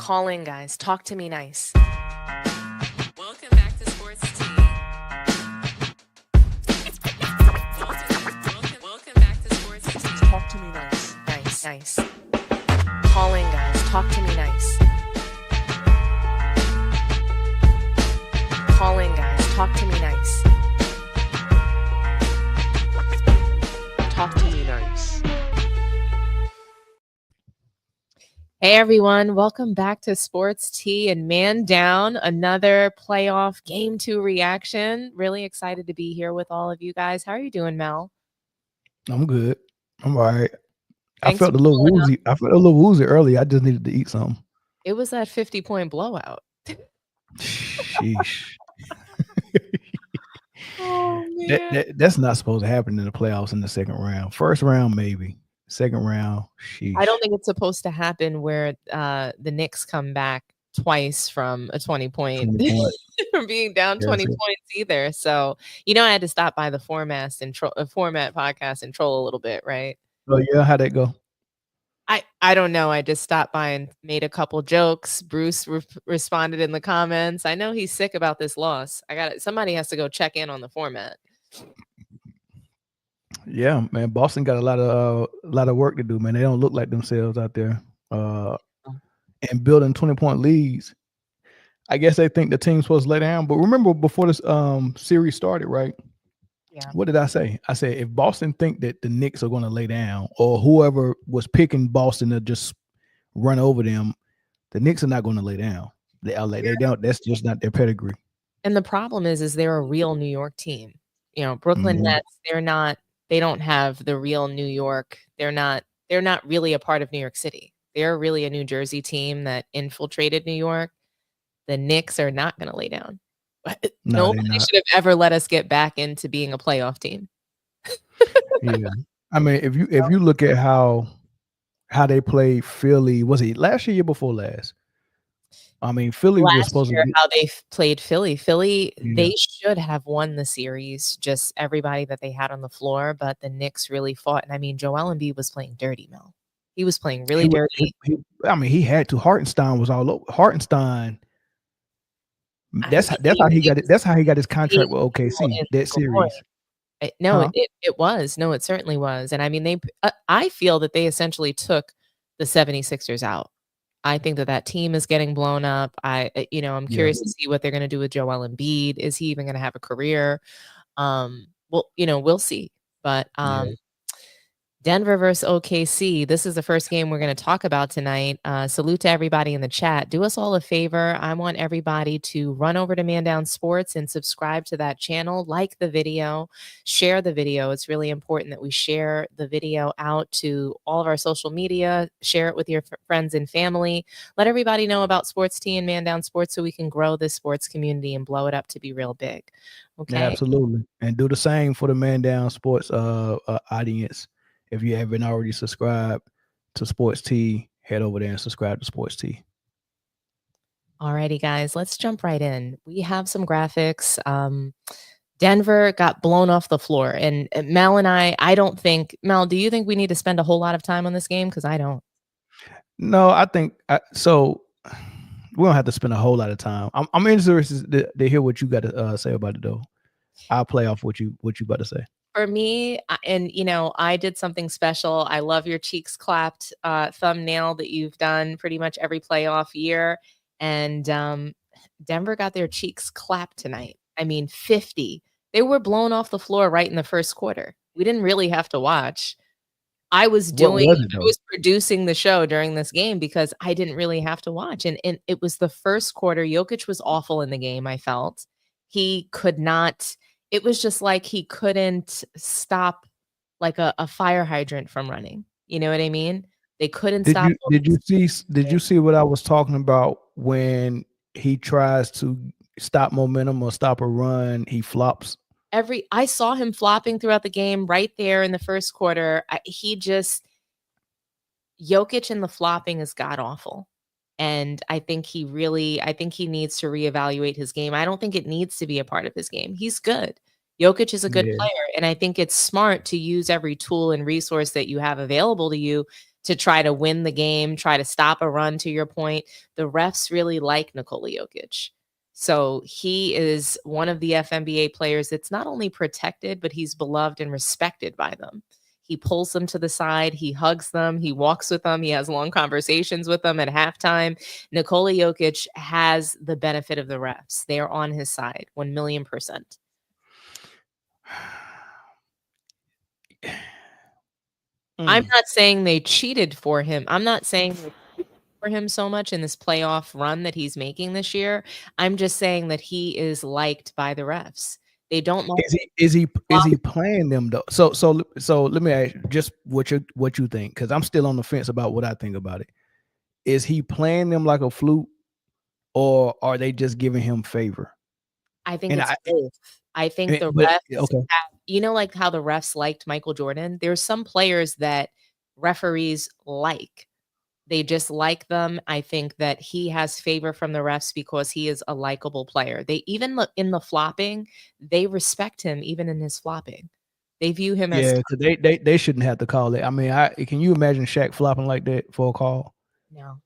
Call in, guys. Talk to me nice. Welcome back to Sports Tea. Welcome back to Sports Tea. Talk to me nice. Nice. Call in, guys. Talk to me nice. Call in, guys. Talk to me nice. Talk to me nice. Hey everyone, welcome back to Sports Tea and Man Down, another playoff Game 2 reaction. Really excited to be here with all of you guys. How are you doing, Mel? I'm good. I'm all right. I Thanks felt a for little pulling up. woozy. I felt a little woozy earlier. I just needed to eat something. It was that 50-point blowout. Sheesh. Oh, man. That's not supposed to happen in the playoffs in the second round. First round, maybe. Second round, sheesh. I don't think it's supposed to happen where the Knicks come back twice from a 20-point, 20 point. from being down 20 points either. So, I had to stop by the format podcast and troll a little bit, right? Oh, yeah. How'd that go? I don't know. I just stopped by and made a couple jokes. Bruce responded in the comments. I know he's sick about this loss. Somebody has to go check in on the format. Yeah, man. Boston got a lot of work to do, man. They don't look like themselves out there. And building 20-point leads. I guess they think the team's supposed to lay down. But remember, before this series started, right? Yeah. What did I say? I said if Boston think that the Knicks are going to lay down, or whoever was picking Boston to just run over them, the Knicks are not going to lay down. They don't. That's just not their pedigree. And the problem is they're a real New York team. Brooklyn Nets. They don't have the real New York. They're not really a part of New York City. They're really a New Jersey team that infiltrated New York. The Knicks are not going to lay down. Nobody should have ever let us get back into being a playoff team. Yeah, I mean, if you look at how they played Philly, was it last year before last? I mean, Philly was supposed to be how they played Philly. Philly, they should have won the series, just everybody that they had on the floor, but the Knicks really fought. And I mean, Joel Embiid was playing dirty, Mel. He was playing really dirty. He had to. Hartenstein was all over. Hartenstein. That's how he got it. That's how he got his contract with OKC. That series. It certainly was. And I mean, I feel that they essentially took the 76ers out. I think that team is getting blown up. I'm curious to see what they're going to do with Joel Embiid. Is he even going to have a career? We'll see. But Denver versus OKC. This is the first game we're going to talk about tonight. Salute to everybody in the chat. Do us all a favor. I want everybody to run over to Man Down Sports and subscribe to that channel. Like the video, share the video. It's really important that we share the video out to all of our social media. Share it with your friends and family. Let everybody know about Sports Tea and Man Down Sports so we can grow this sports community and blow it up to be real big. Okay. Yeah, absolutely. And do the same for the Man Down Sports audience. If you haven't already subscribed to Sports Tea, head over there and subscribe to Sports Tea. Alrighty, guys, let's jump right in. We have some graphics. Denver got blown off the floor. And Mel and I don't think, Mel, do you think we need to spend a whole lot of time on this game? Because I don't. No, I think so. We don't have to spend a whole lot of time. I'm interested to hear what you got to say about it, though. I'll play off what you about to say. For me, and I did something special. I love your cheeks clapped thumbnail that you've done pretty much every playoff year. And Denver got their cheeks clapped tonight. I mean, 50. They were blown off the floor right in the first quarter. We didn't really have to watch. I was producing the show during this game because I didn't really have to watch. And it was the first quarter. Jokic was awful in the game, I felt. He could not. It was just like he couldn't stop like a fire hydrant from running. You know what I mean? They couldn't stop. Did you see what I was talking about when he tries to stop momentum or stop a run, he flops? I saw him flopping throughout the game right there in the first quarter. Jokic in the flopping is god awful. And I think he needs to reevaluate his game. I don't think it needs to be a part of his game. He's good. Jokic is a good player. And I think it's smart to use every tool and resource that you have available to you to try to win the game, try to stop a run, to your point. The refs really like Nikola Jokic. So he is one of the FNBA players that's not only protected, but he's beloved and respected by them. He pulls them to the side, he hugs them, he walks with them, he has long conversations with them at halftime. Nikola Jokic has the benefit of the refs. They are on his side, 1,000,000%. I'm not saying they cheated for him. I'm not saying they cheated for him so much in this playoff run that he's making this year. I'm just saying that he is liked by the refs. They don't like Is he playing them though? So let me ask you just what you think, because I'm still on the fence about what I think about it. Is he playing them like a flute, or are they just giving him favor? I think it's both. I think the refs have, like how the refs liked Michael Jordan. There's some players that referees like. They just like them. I think that he has favor from the refs because he is a likable player. They even look in the flopping, they respect him even in his flopping. They view him as they shouldn't have to call it. I mean, can you imagine Shaq flopping like that for a call? No.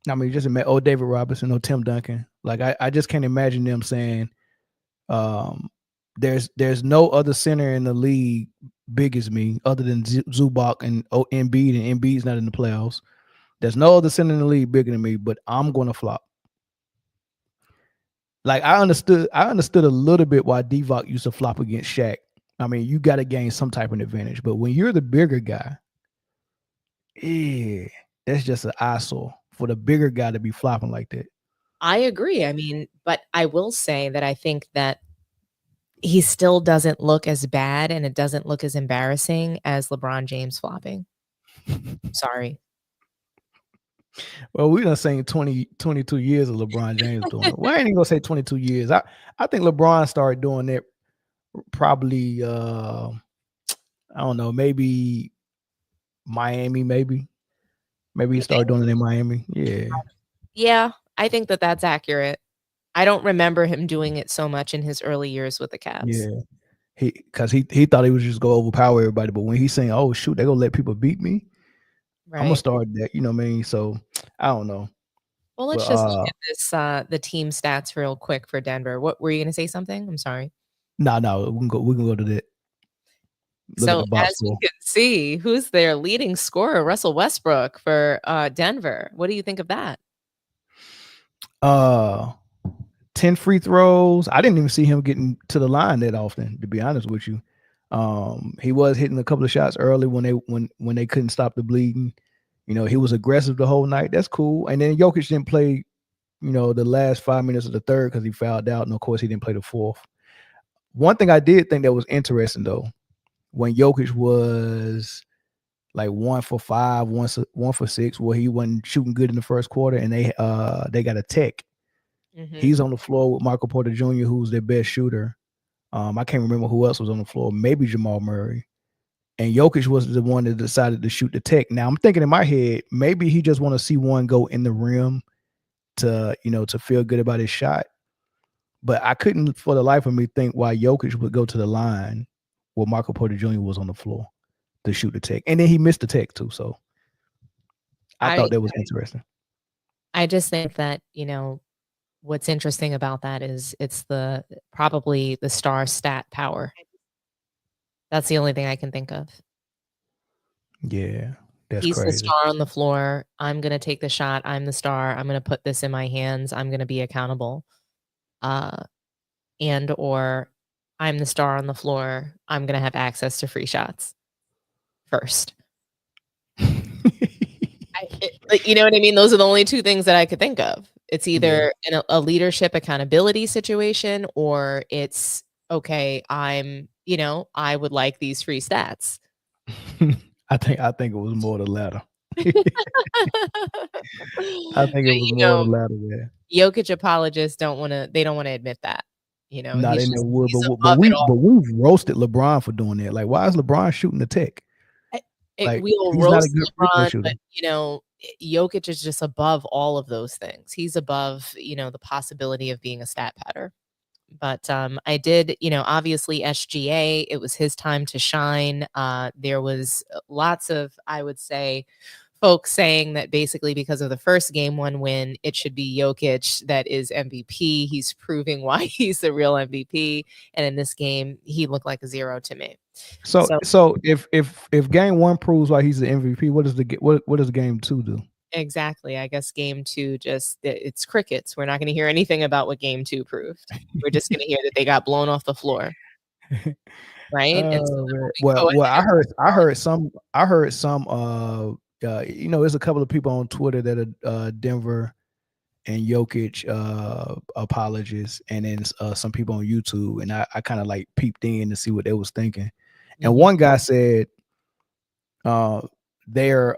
I mean, just imagine David Robinson or Tim Duncan. Like I just can't imagine them saying, there's no other center in the league big as me other than Zubac and Embiid, and Embiid's not in the playoffs. There's no other center in the league bigger than me, but I'm going to flop. Like I understood a little bit why Divock used to flop against Shaq. I mean, you got to gain some type of advantage, but when you're the bigger guy, that's just an eyesore for the bigger guy to be flopping like that. I agree. I mean, but I will say that I think that he still doesn't look as bad and it doesn't look as embarrassing as LeBron James flopping. Sorry. Well, we're not saying 22 years of LeBron James doing it. Well, I ain't even gonna say 22 years. I think LeBron started doing that probably I don't know, maybe Miami, maybe he started doing it in Miami. Yeah, I think that that's accurate. I don't remember him doing it so much in his early years with the Cavs. Yeah. Because he thought he would just go overpower everybody, but when he's saying, "Oh shoot, they're gonna let people beat me," right. I'm gonna start that. You know what I mean? So I don't know. Well, let's just look at this the team stats real quick for Denver. What were you gonna say? Something? I'm sorry. No, we can go to that. So as you can see, who's their leading scorer? Russell Westbrook for Denver. What do you think of that? 10 free throws. I didn't even see him getting to the line that often, to be honest with you. He was hitting a couple of shots early when they couldn't stop the bleeding. You know, he was aggressive the whole night. That's cool. And then Jokic didn't play, the last 5 minutes of the third because he fouled out. And of course, he didn't play the fourth. One thing I did think that was interesting, though, when Jokic was like 1 for 5, 1 for 6, where he wasn't shooting good in the first quarter, and they got a tech. Mm-hmm. He's on the floor with Michael Porter Jr., who's their best shooter. I can't remember who else was on the floor. Maybe Jamal Murray. And Jokic was the one that decided to shoot the tech. Now I'm thinking in my head, maybe he just want to see one go in the rim to feel good about his shot. But I couldn't for the life of me think why Jokic would go to the line where Michael Porter Jr. was on the floor to shoot the tech. And then he missed the tech too. So I thought that was interesting. I just think that, what's interesting about that is it's probably the star stat power. That's the only thing I can think of. Yeah, that's He's crazy. The star on the floor. I'm going to take the shot. I'm the star. I'm going to put this in my hands. I'm going to be accountable. Or I'm the star on the floor. I'm going to have access to free shots first. You know what I mean? Those are the only two things that I could think of. It's either a leadership accountability situation, or it's, okay, I would like these free stats. I think it was more the latter. I think it was more the latter. Yeah. Jokic apologists don't want to admit that. No, they never would. But we've roasted LeBron for doing that. Like, why is LeBron shooting the tech? We'll roast LeBron, but Jokic is just above all of those things. He's above, the possibility of being a stat patter. But I did, obviously SGA, it was his time to shine. There was lots of, I would say, folks saying that basically because of the first game one win, it should be Jokic that is MVP. He's proving why he's the real MVP. And in this game, he looked like a 0 to me. So if game one proves why he's the MVP, what does game two do? Exactly. I guess game two it's crickets. We're not going to hear anything about what game two proved. We're just going to hear that they got blown off the floor. Right? And so well, I heard some there's a couple of people on Twitter that are Denver and Jokic apologists, and then some people on YouTube, and I kind of like peeped in to see what they was thinking. And one guy said they're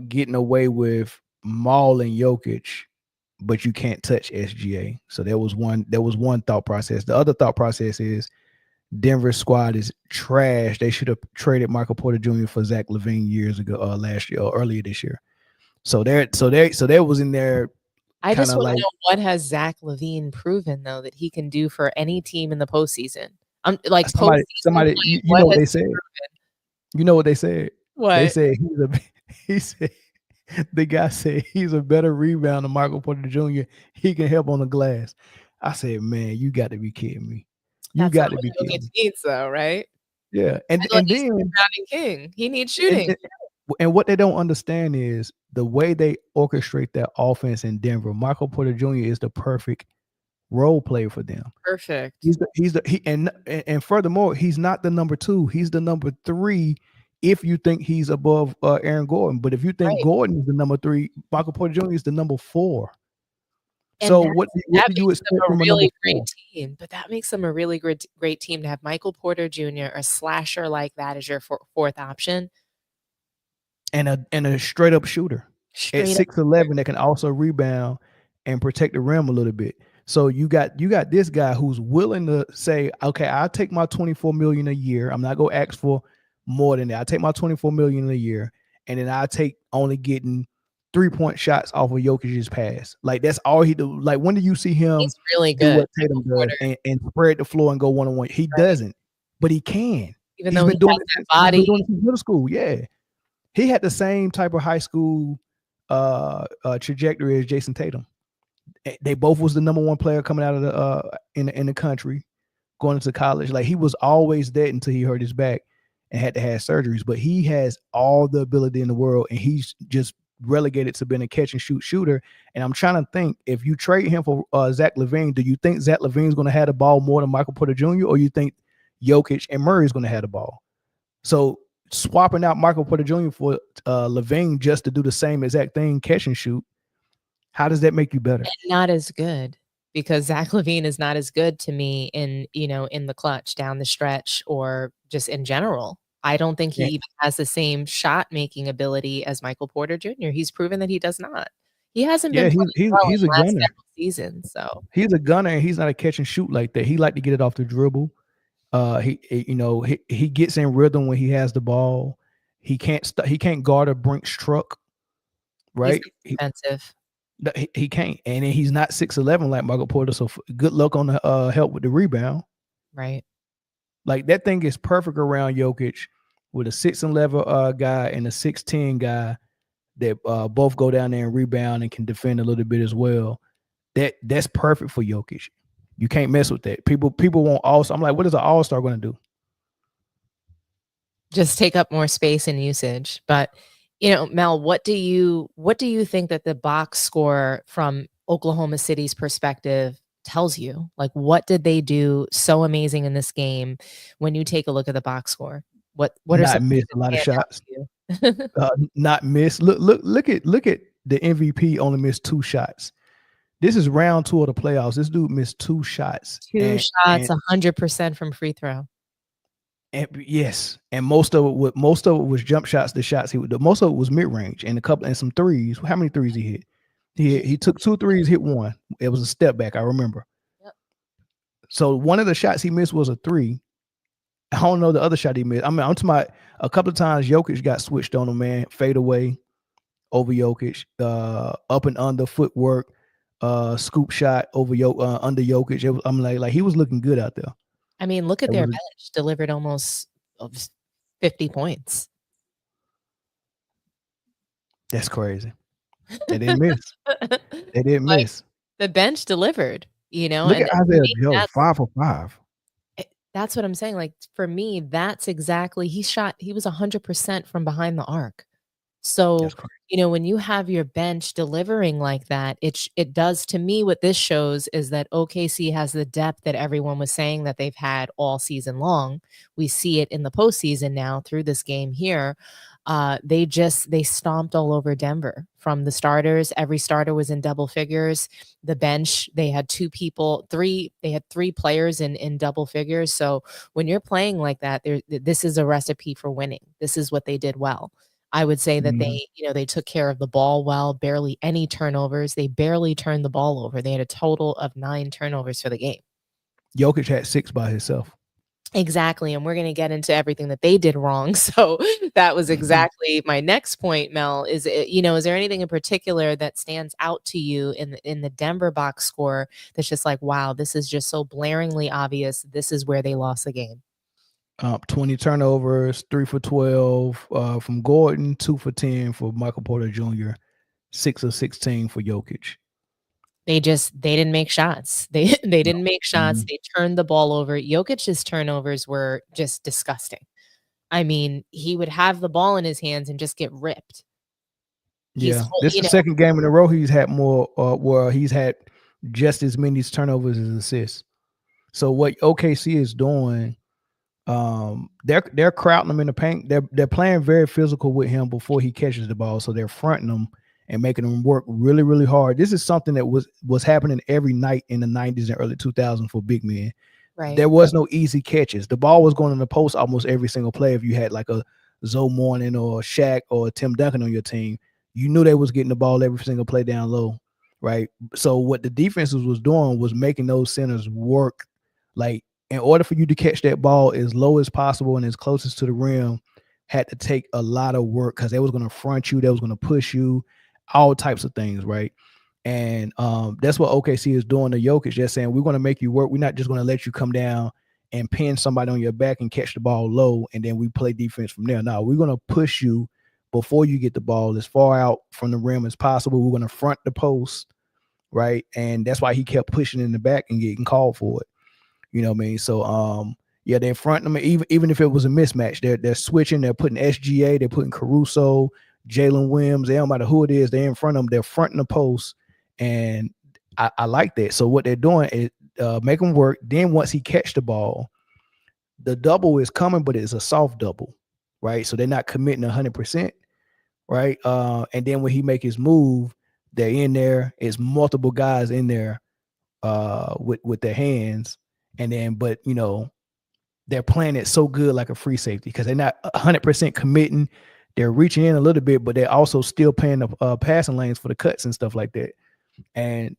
getting away with mauling Jokic, but you can't touch SGA. So there was one thought process. The other thought process is Denver's squad is trash. They should have traded Michael Porter Jr. for Zach LaVine years ago, last year or earlier this year. So there was in there. I just want to know, what has Zach LaVine proven though that he can do for any team in the postseason? Like somebody, you know what they said. You know what they said? What? They said the guy said he's a better rebounder than Michael Porter Jr. He can help on the glass. I said, man, you got to be kidding me. You got to be kidding me. Needs though, right? Yeah, and then rebounding king, he needs shooting. And what they don't understand is the way they orchestrate that offense in Denver. Michael Porter Jr. is the perfect role player for them. Perfect. And furthermore, he's not the number 2. He's the number 3. If you think he's above Aaron Gordon, but if you think Gordon is the number 3, Michael Porter Jr. is the number 4. And so what do you expect from a really great team? But that makes them a really great team to have Michael Porter Jr., a slasher like that, as your fourth option, and a straight up shooter at 6'11" that can also rebound and protect the rim a little bit. So you got this guy who's willing to say, okay, I'll take my $24 million a year. I'm not gonna ask for more than that. I take my $24 million a year, and then I take only getting 3-point shots off of Jokic's pass. Like that's all he do. Like when do you see him? He's really good. Do what Tatum does and spread the floor and go 1-on-1? He doesn't, but he can. Even though he's been doing that body. He's been doing it since middle school. Yeah, he had the same type of high school trajectory as Jason Tatum. They both was the number 1 player coming out of the in the country, going into college. Like he was always that until he hurt his back and had to have surgeries. But he has all the ability in the world, and he's just relegated to being a catch and shoot shooter. And I'm trying to think, if you trade him for Zach LaVine, do you think Zach LaVine's going to have the ball more than Michael Porter Jr., or you think Jokic and Murray is going to have the ball? So swapping out Michael Porter Jr. for LaVine just to do the same exact thing, catch and shoot, how does that make you better? And not as good, because Zach LaVine is not as good to me in the clutch, down the stretch, or just in general. I don't think he even has the same shot making ability as Michael Porter Jr. He's proven that he does not. He hasn't been. He's a gunner. Seasons, so he's a gunner, and he's not a catch and shoot like that. He like to get it off the dribble. He gets in rhythm when he has the ball. He can't guard a Brinks truck, right? He's expensive. He can't, and then he's not 6'11" like Michael Porter. So good luck on the help with the rebound. Right. Like that thing is perfect around Jokic with a 6'11" guy and a 6'10" guy that both go down there and rebound and can defend a little bit as well. That's perfect for Jokic. You can't mess with that. People want all-star. I'm like, what is an all-star going to do? Just take up more space and usage. But Mel, what do you think that the box score from Oklahoma City's perspective tells you? Like, what did they do so amazing in this game? When you take a look at the box score, what are some miss a lot of shots? Not miss. Look at the MVP only missed 2 shots. This is round 2 of the playoffs. This dude missed 2 shots. 2 shots, 100% from free throw. And yes, and most of it was jump shots. The shots most of it was mid range and some threes. How many threes he hit? He took 2 threes, hit 1. It was a step back, I remember. Yep. So one of the shots he missed was a 3. I don't know the other shot he missed. I mean, I'm talking about a couple of times Jokic got switched on him, man. Fade away over Jokic, up and under footwork. scoop shot over under Jokic. I'm like he was looking good out there. I mean, look at their bench delivered almost 50 points. That's crazy. They didn't miss. They didn't miss. The bench delivered, Look at Isaiah Joe, 5 for 5. That's what I'm saying. Like for me, that's exactly he was 100% from behind the arc. So, when you have your bench delivering like that, it does to me what this shows is that OKC has the depth that everyone was saying that they've had all season long. We see it in the postseason now through this game here. They stomped all over Denver from the starters. Every starter was in double figures. The bench, they had three players in double figures. So when you're playing like that, this is a recipe for winning. This is what they did well. I would say that they took care of the ball well, barely any turnovers. They barely turned the ball over. They had a total of 9 turnovers for the game. Jokic had 6 by himself. Exactly. And we're going to get into everything that they did wrong. So that was exactly my next point, Mel, is there anything in particular that stands out to you in the Denver box score that's just like, wow, this is just so blaringly obvious. This is where they lost the game. 20 turnovers, 3 for 12 from Gordon, 2 for 10 for Michael Porter Jr., 6 of 16 for Jokic. They didn't make shots. They didn't make shots. They turned the ball over. Jokic's turnovers were just disgusting. I mean, he would have the ball in his hands and just get ripped. This is the second game in a row he's had more where he's had just as many turnovers as assists. So what OKC is doing, they're crowding him in the paint. They're playing very physical with him before he catches the ball. So they're fronting him and making him work really, really hard. This is something that was happening every night in the 90s and early 2000s for big men. Right. There was no easy catches. The ball was going in the post almost every single play. If you had like a Zoe Morning or Shaq or Tim Duncan on your team, you knew they was getting the ball every single play down low, right? So what the defenses was doing was making those centers work. Like in order for you to catch that ball as low as possible and as closest to the rim, had to take a lot of work because they was going to front you, they was going to push you, all types of things, right? And that's what OKC is doing to Jokic. They're saying, we're going to make you work. We're not just going to let you come down and pin somebody on your back and catch the ball low, and then we play defense from there. No, we're going to push you before you get the ball as far out from the rim as possible. We're going to front the post, right? And that's why he kept pushing in the back and getting called for it. You know what I mean? So, they're fronting them. Even if it was a mismatch, they're switching. They're putting SGA. They're putting Caruso, Jalen Williams. They don't matter who it is. They're in front of them. They're fronting the post. And I like that. So what they're doing is make them work. Then once he catch the ball, the double is coming, but it's a soft double, right? So they're not committing 100%, right? And then when he make his move, they're in there. It's multiple guys in there with their hands. And then, but, they're playing it so good like a free safety because they're not 100% committing. They're reaching in a little bit, but they're also still playing the passing lanes for the cuts and stuff like that. And,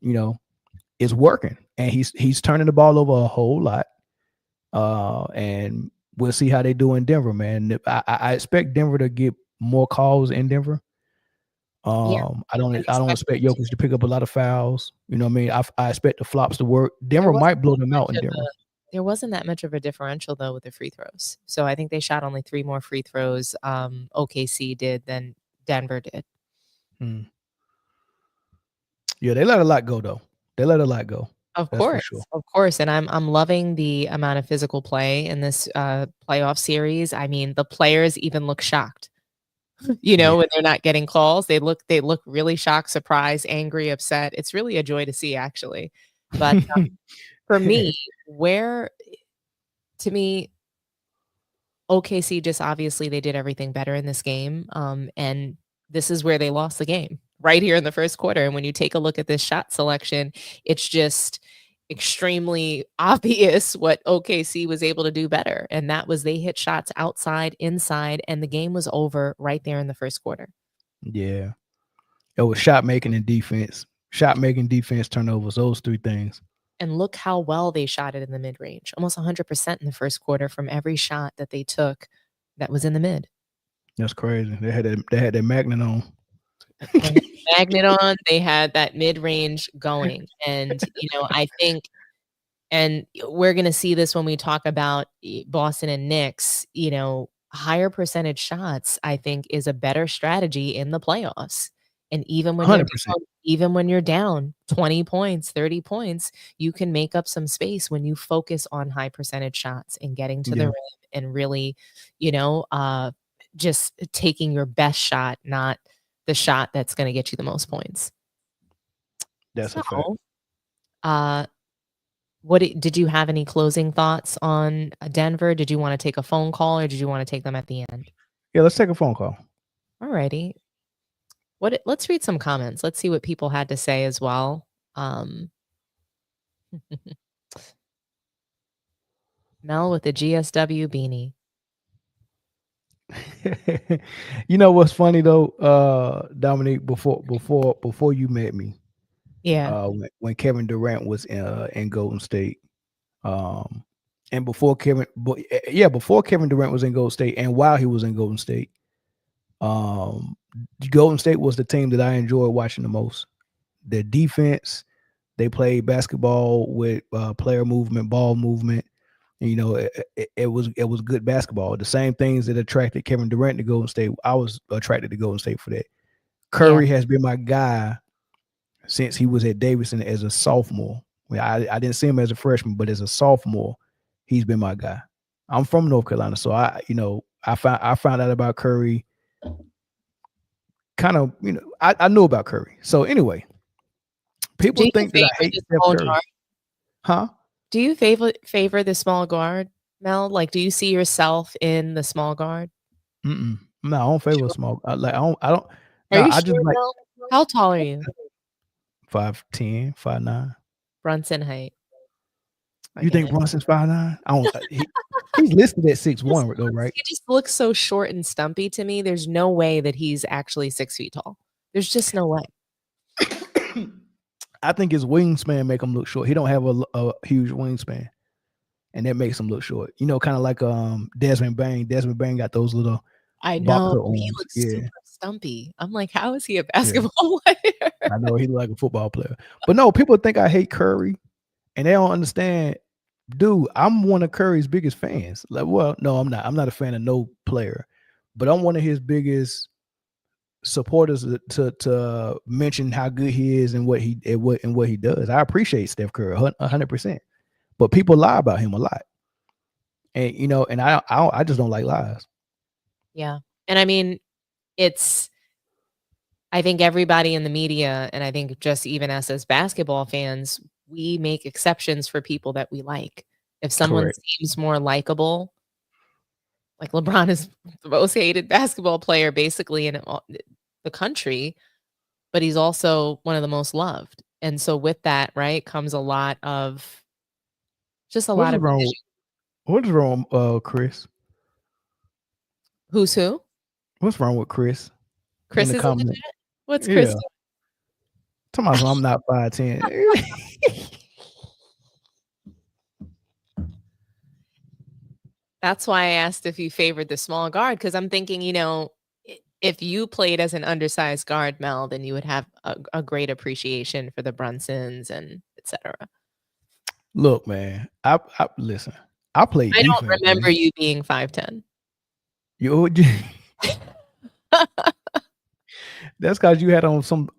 it's working. And he's turning the ball over a whole lot. And we'll see how they do in Denver, man. I expect Denver to get more calls in Denver. I don't expect Jokic to pick up a lot of fouls. You know what I mean? I expect the flops to work. Denver might blow them out in Denver. There wasn't that much of a differential though with the free throws. So I think they shot only 3 more free throws OKC did than Denver did. Yeah, they let a lot go though. They let a lot go. Of course. And I'm loving the amount of physical play in this playoff series. I mean, the players even look shocked. When they're not getting calls, they look really shocked, surprised, angry, upset. It's really a joy to see, actually. But for me, OKC just obviously they did everything better in this game. And this is where they lost the game, right here in the first quarter. And when you take a look at this shot selection, it's just extremely obvious what OKC was able to do better. And that was they hit shots outside, inside, and the game was over right there in the first quarter. Yeah. It was shot making and defense. Shot making, defense, turnovers, those 3 things. And look how well they shot it in the mid-range. Almost 100% in the first quarter from every shot that they took that was in the mid. That's crazy. They had that magnet on. magnet on. They had that mid-range going. And, I think and we're going to see this when we talk about Boston and Knicks, higher percentage shots, I think, is a better strategy in the playoffs. And even when 100%. you're down 20 points, 30 points, you can make up some space when you focus on high percentage shots and getting to the rim and really, just taking your best shot, not the shot that's going to get you the most points. That's a fact. Did you have any closing thoughts on Denver? Did you want to take a phone call or did you want to take them at the end? Yeah, let's take a phone call. Alrighty. Let's read some comments. Let's see what people had to say as well. Mel with the GSW beanie. You know what's funny though, Dominique, before you met me, when Kevin Durant was in Golden State, and before Kevin Durant was in Golden State, and while he was in Golden State, Golden State was the team that I enjoyed watching the most. Their defense, they played basketball with player movement, ball movement. And, it was good basketball. The same things that attracted Kevin Durant to Golden State, I was attracted to Golden State for that. Curry has been my guy since he was at Davidson as a sophomore. I didn't see him as a freshman, but as a sophomore, he's been my guy. I'm from North Carolina, so I found out about Curry. Kind of, I knew about Curry. So anyway, people think that I hate Steph Curry. Huh? Do you favor the small guard, Mel? Like, do you see yourself in the small guard? No, I don't favor small. I don't. Are you sure, Mel? How tall are you? 5'10", 5'9". Brunson height. You think Brunson's 5'9"? I don't. He's listed at 6'1", though, right? He just looks so short and stumpy to me. There's no way that he's actually 6 feet tall. There's just no way. I think his wingspan make him look short. He don't have a huge wingspan, and that makes him look short. Kind of like Desmond Bain. Desmond Bain got those little. I know he looks super stumpy. I'm like, how is he a basketball player? I know he looks like a football player, but no, people think I hate Curry, and they don't understand. Dude, I'm one of Curry's biggest fans. Like, well, no, I'm not. I'm not a fan of no player, but I'm one of his biggest supporters to mention how good he is and what he does. I appreciate Steph Curry 100%, but people lie about him a lot, and and I just don't like lies. Yeah, and I mean, I think everybody in the media, and I think just even us as basketball fans, we make exceptions for people that we like. If someone seems more likable, like LeBron is the most hated basketball player basically in the country, but he's also one of the most loved. And so with that, right, comes a lot of What's wrong, Chris? Who's who? What's wrong with Chris? Chris is in the chat? What's Chris doing? Tomorrow I'm not 5'10". That's why I asked if you favored the small guard, because I'm thinking, if you played as an undersized guard, Mel, then you would have a great appreciation for the Brunsons and etc. Look, man, I listen. I played. I don't remember you being 5'10". That's because you had on some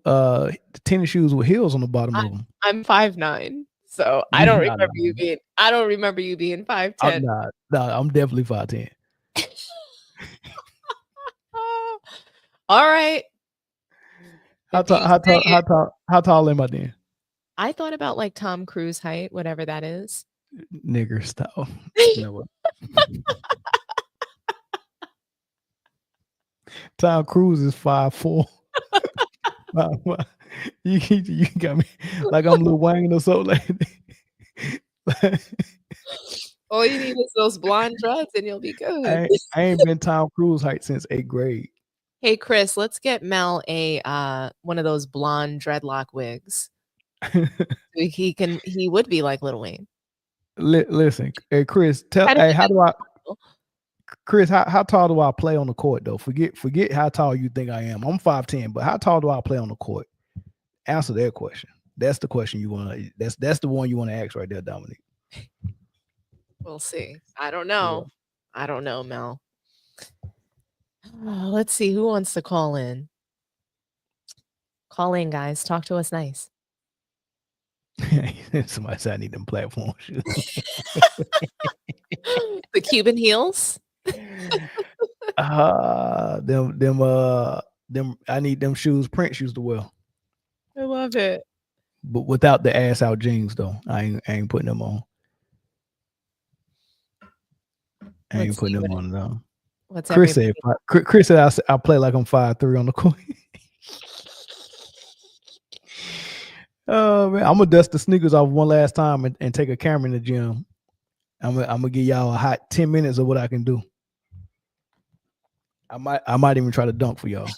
tennis shoes with heels on the bottom of them. I'm 5'9". So I don't remember you being 5'10". No, I'm definitely 5'10". All right. How tall am I then? I thought about like Tom Cruise height, whatever that is. Nigger style. You know what? Tom Cruise is 5'4". You got me like I'm Lil Wayne or something. All you need is those blonde dreads and you'll be good. I ain't been Tom Cruise height since 8th grade. Hey Chris, let's get Mel one of those blonde dreadlock wigs. He would be like Lil Wayne. Listen, hey Chris, how Chris, how tall do I play on the court though? Forget how tall you think I am. I'm 5'10", but how tall do I play on the court? Answer that question. That's the question you want to. That's the one you want to ask right there, Dominique. We'll see. I don't know. I don't know, Mel. Let's see who wants to call in. Call in, guys. Talk to us nice. Somebody said I need them platforms. The Cuban heels. Them. I need them shoes, print shoes to wear. I love it. But without the ass out jeans though. I ain't putting them on. I ain't putting them on though. What's Chris said? Chris said I play like I'm 5'3" on the court. Oh man, I'm gonna dust the sneakers off one last time and take a camera in the gym. I'm gonna give y'all a hot 10 minutes of what I can do. I might even try to dunk for y'all.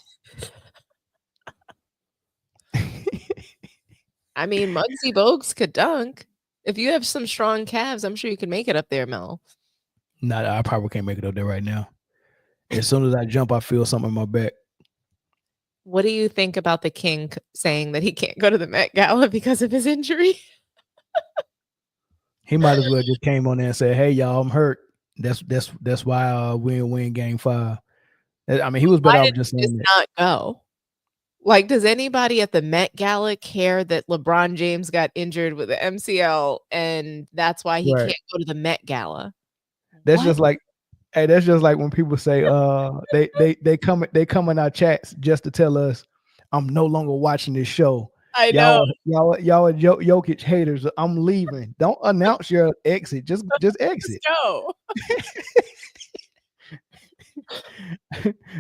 I mean, Muggsy Bogues could dunk. If you have some strong calves, I'm sure you can make it up there, Mel. Nah, I probably can't make it up there right now. As soon as I jump, I feel something in my back. What do you think about the King saying that he can't go to the Met Gala because of his injury? He might as well just came on there and said, "Hey, y'all, I'm hurt. That's why we didn't win Game 5." I mean, he was better off just saying that. Not go. Like, does anybody at the Met Gala care that LeBron James got injured with the MCL and that's why he can't go to the Met Gala? That's just like, hey, that's just like when people say, they come in our chats just to tell us, I'm no longer watching this show. I know. Y'all are Jokic haters. I'm leaving. Don't announce your exit. Just exit. Just go.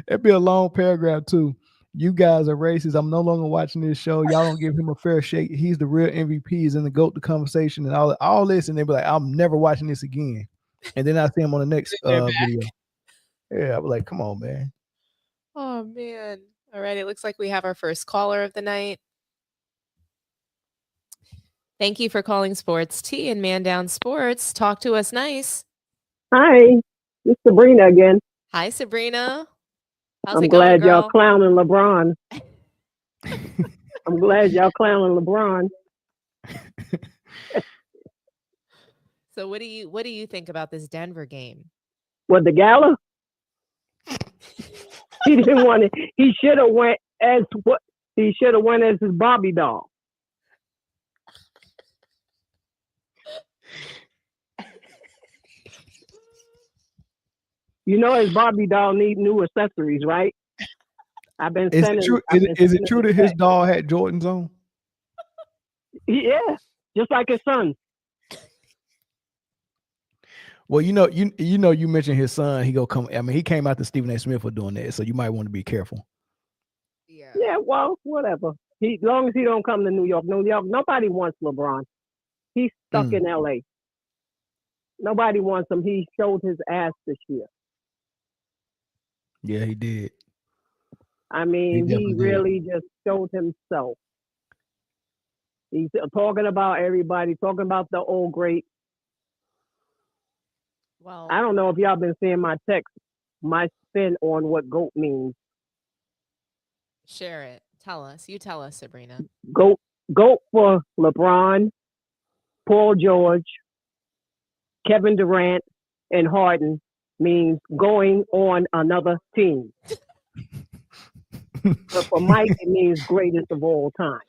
That'd be a long paragraph too. You guys are racist. I'm no longer watching this show. Y'all don't give him a fair shake. He's the real MVP. He's in the GOAT the conversation and all this. And they be like, I'm never watching this again. And then I see him on the next video. Yeah, I was like, come on, man. Oh man. All right. It looks like we have our first caller of the night. Thank you for calling Sports Tea and Man Down Sports. Talk to us nice. Hi, it's Sabrina again. Hi, Sabrina. How's I'm it going, glad girl? y'all clowning LeBron. I'm glad y'all clowning LeBron. So what do you think about this Denver game? What, the gala? He didn't want it. He should have went as what he should have went as his Barbie doll. You know his Barbie doll need new accessories, right? I've been sending. Is it true that his doll had Jordans on? Yeah, just like his son. Well, you mentioned his son. He came out to Stephen A. Smith for doing that, so you might want to be careful. Yeah, well, whatever. As long as he don't come to New York. Nobody wants LeBron. He's stuck in LA. Nobody wants him. He showed his ass this year. Yeah, he did. I mean, he really just showed himself. He's talking about everybody, talking about the old great. Well, I don't know if y'all been seeing my text, my spin on what GOAT means. share it. Tell us. You tell us, Sabrina. GOAT for LeBron, Paul George, Kevin Durant, and Harden means going on another team. But for Mike, it means greatest of all time.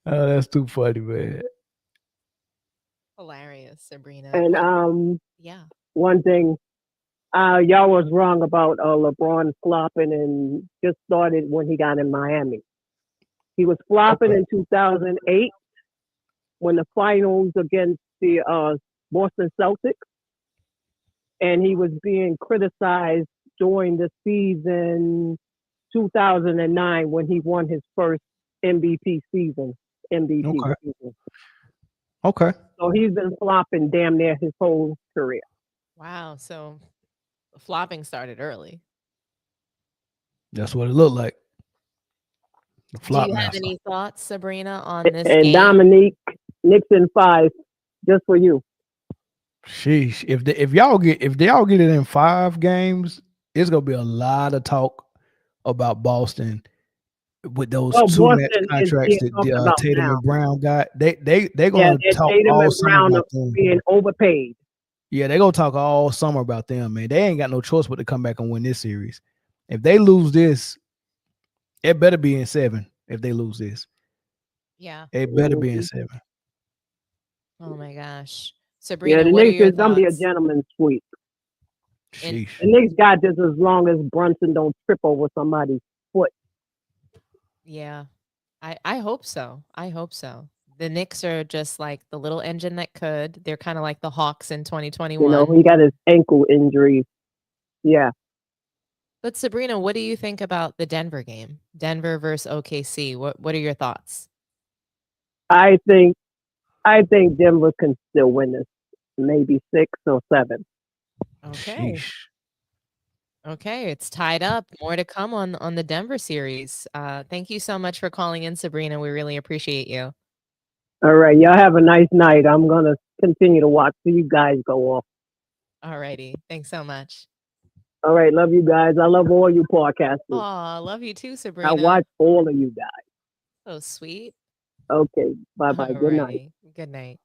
Oh, that's too funny, man. Hilarious, Sabrina. And yeah. One thing, y'all was wrong about LeBron flopping and just started when he got in Miami. He was flopping in 2008 when the finals against the Boston Celtics. And he was being criticized during the season 2009 when he won his first MVP season. Okay. So he's been flopping damn near his whole career. Wow. So flopping started early. That's what it looked like. The flop Do you have master. any thoughts, Sabrina, on this And game? Dominique, Knicks in 5, just for you. Sheesh. If y'all get it in 5 games, it's gonna be a lot of talk about Boston with those Well, 2 max Boston is contracts being that talked about Tatum now. and Brown got. They're Yeah, gonna they're talk Tatum all and summer Brown are about them. being overpaid. Yeah, they're gonna talk all summer about them, man. They ain't got no choice but to come back and win this series. If they lose this, it better be in 7. If they lose this, Yeah. it better be in Mhm. 7. Oh my gosh. Yeah, Sabrina, the what are Knicks your is gonna be a thoughts? gentleman's sweep. And Sheesh. The Knicks got this as long as Brunson don't trip over somebody's foot. yeah, I hope so. I hope so. The Knicks are just like the little engine that could. They're kind of like the Hawks in You know, 2021. he got his ankle injury. Yeah, But Sabrina, what do you think about the Denver game? Denver versus OKC. What are your thoughts? I think Denver can still win this, maybe 6 or 7. Okay. Sheesh. Okay, it's tied up. More to come on the Denver series. Thank you so much for calling in, Sabrina. We really appreciate you. All right, y'all have a nice night. I'm gonna continue to watch till you guys go off. Alrighty. Thanks so much. All right, love you guys. I love all you podcasters. Aw, love you too, I Sabrina. watch all of you guys. So sweet. Okay, bye bye. Good night. Alrighty. Good night.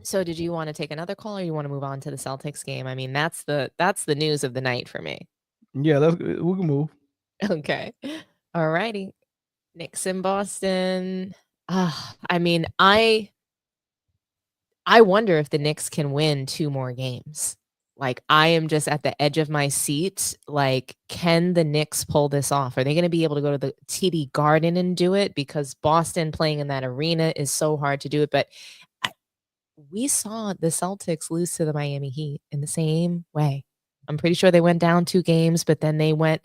So did you want to take another call or you want to move on to the Celtics game? I mean, that's the news of the night for me. Yeah, we can move. Okay. Alrighty. Knicks in Boston. I mean, I wonder if the Knicks can win 2 more games. Like, I am just at the edge of my seat. Like, can the Knicks pull this off? Are they going to be able to go to the TD Garden and do it? Because Boston playing in that arena is so hard to do it. But we saw the Celtics lose to the Miami Heat in the same way. I'm pretty sure they went down 2 games, but then they went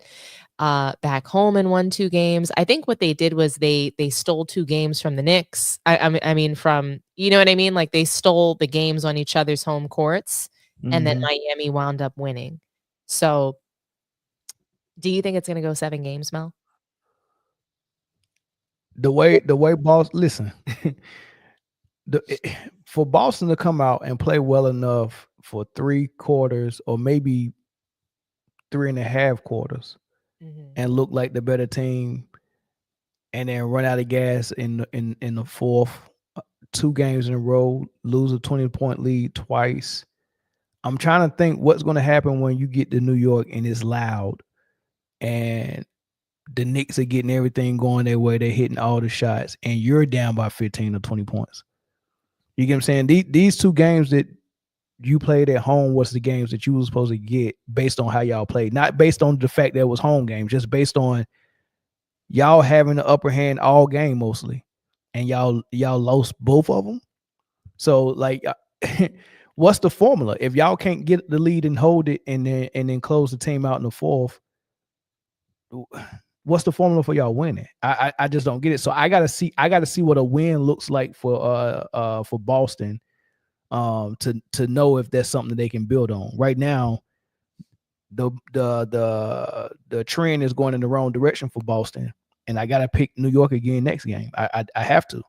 back home and won 2 games. I think what they did was they stole 2 games from the Knicks. I mean from, you know what I mean? Like they stole the games on each other's home courts, and then Mhm. Miami wound up winning. So, do you think it's going to go 7 games, Mel? The way Boston listen, for Boston to come out and play well enough for 3 quarters or maybe 3.5 quarters Mhm. and look like the better team, and then run out of gas in the 4th, 2 games in a row, lose a 20-point lead twice. I'm trying to think what's going to happen when you get to New York and it's loud, and the Knicks are getting everything going their way. They're hitting all the shots, and you're down by 15 or 20 points. You get what I'm saying? These 2 games that you played at home was the games that you were supposed to get based on how y'all played, not based on the fact that it was home games, just based on y'all having the upper hand all game mostly, and y'all lost both of them. So like, what's the formula if y'all can't get the lead and hold it, and then close the team out in the 4th? What's the formula for y'all winning? I just don't get it. So I gotta see what a win looks like for Boston, to know if that's something that they can build on. Right now, the trend is going in the wrong direction for Boston, and I gotta pick New York again next game. I have to.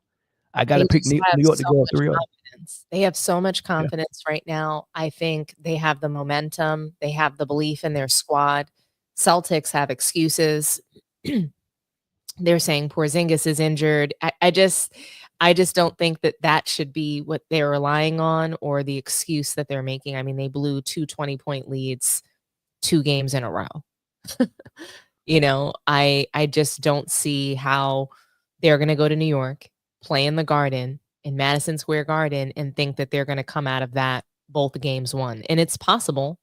I They gotta pick just New have York to so go much 3-0. confidence. They have so much Yeah. confidence right now. I think they have the momentum. They have the belief in their squad. Celtics have excuses. They're saying Porzingis is injured. I just don't think that should be what they're relying on or the excuse that they're making. I mean, they blew 2 20-point leads 2 games in a row. You know, I just don't see how they're going to go to New York, play in the Garden, in Madison Square Garden, and think that they're going to come out of that both games won. And it's possible.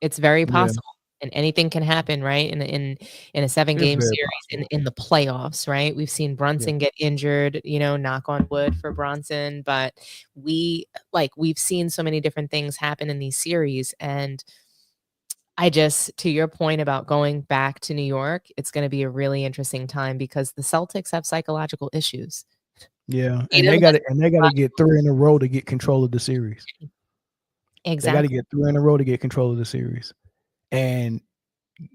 It's very Yeah, possible. And anything can happen, right? In a 7-game very series in the playoffs, right? We've seen Brunson get injured, you know, knock on wood for Bronson, but we've seen so many different things happen in these series, and to your point about going back to New York, it's going to be a really interesting time because the Celtics have psychological issues. yeah, and Tatum they got has to get 3 in a row to get control of the series. They got to exactly. get 3 in a row to get control of the series, and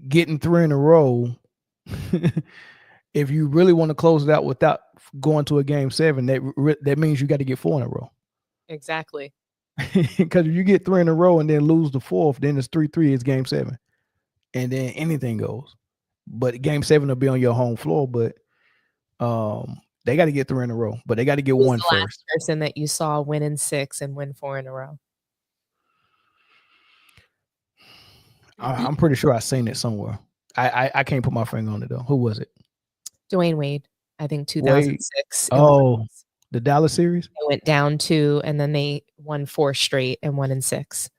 getting 3 in a row if you really want to close it out without going to a game 7, that means you got to get 4 in a row. Exactly. Because if you get 3 in a row and then lose the 4th, then it's 3-3. It's game 7, and then anything goes. But game 7 will be on your home floor. But they got to get 3 in a row. But they got to get Who's one the first. last person that you saw win in 6 and win 4 in a row? I'm pretty sure I seen it somewhere. I can't put my finger on it though. Who was it? Dwayne Wade. I think 2006. Oh, the Dallas series. They went down 2, and then they won 4 straight and 1 in 6.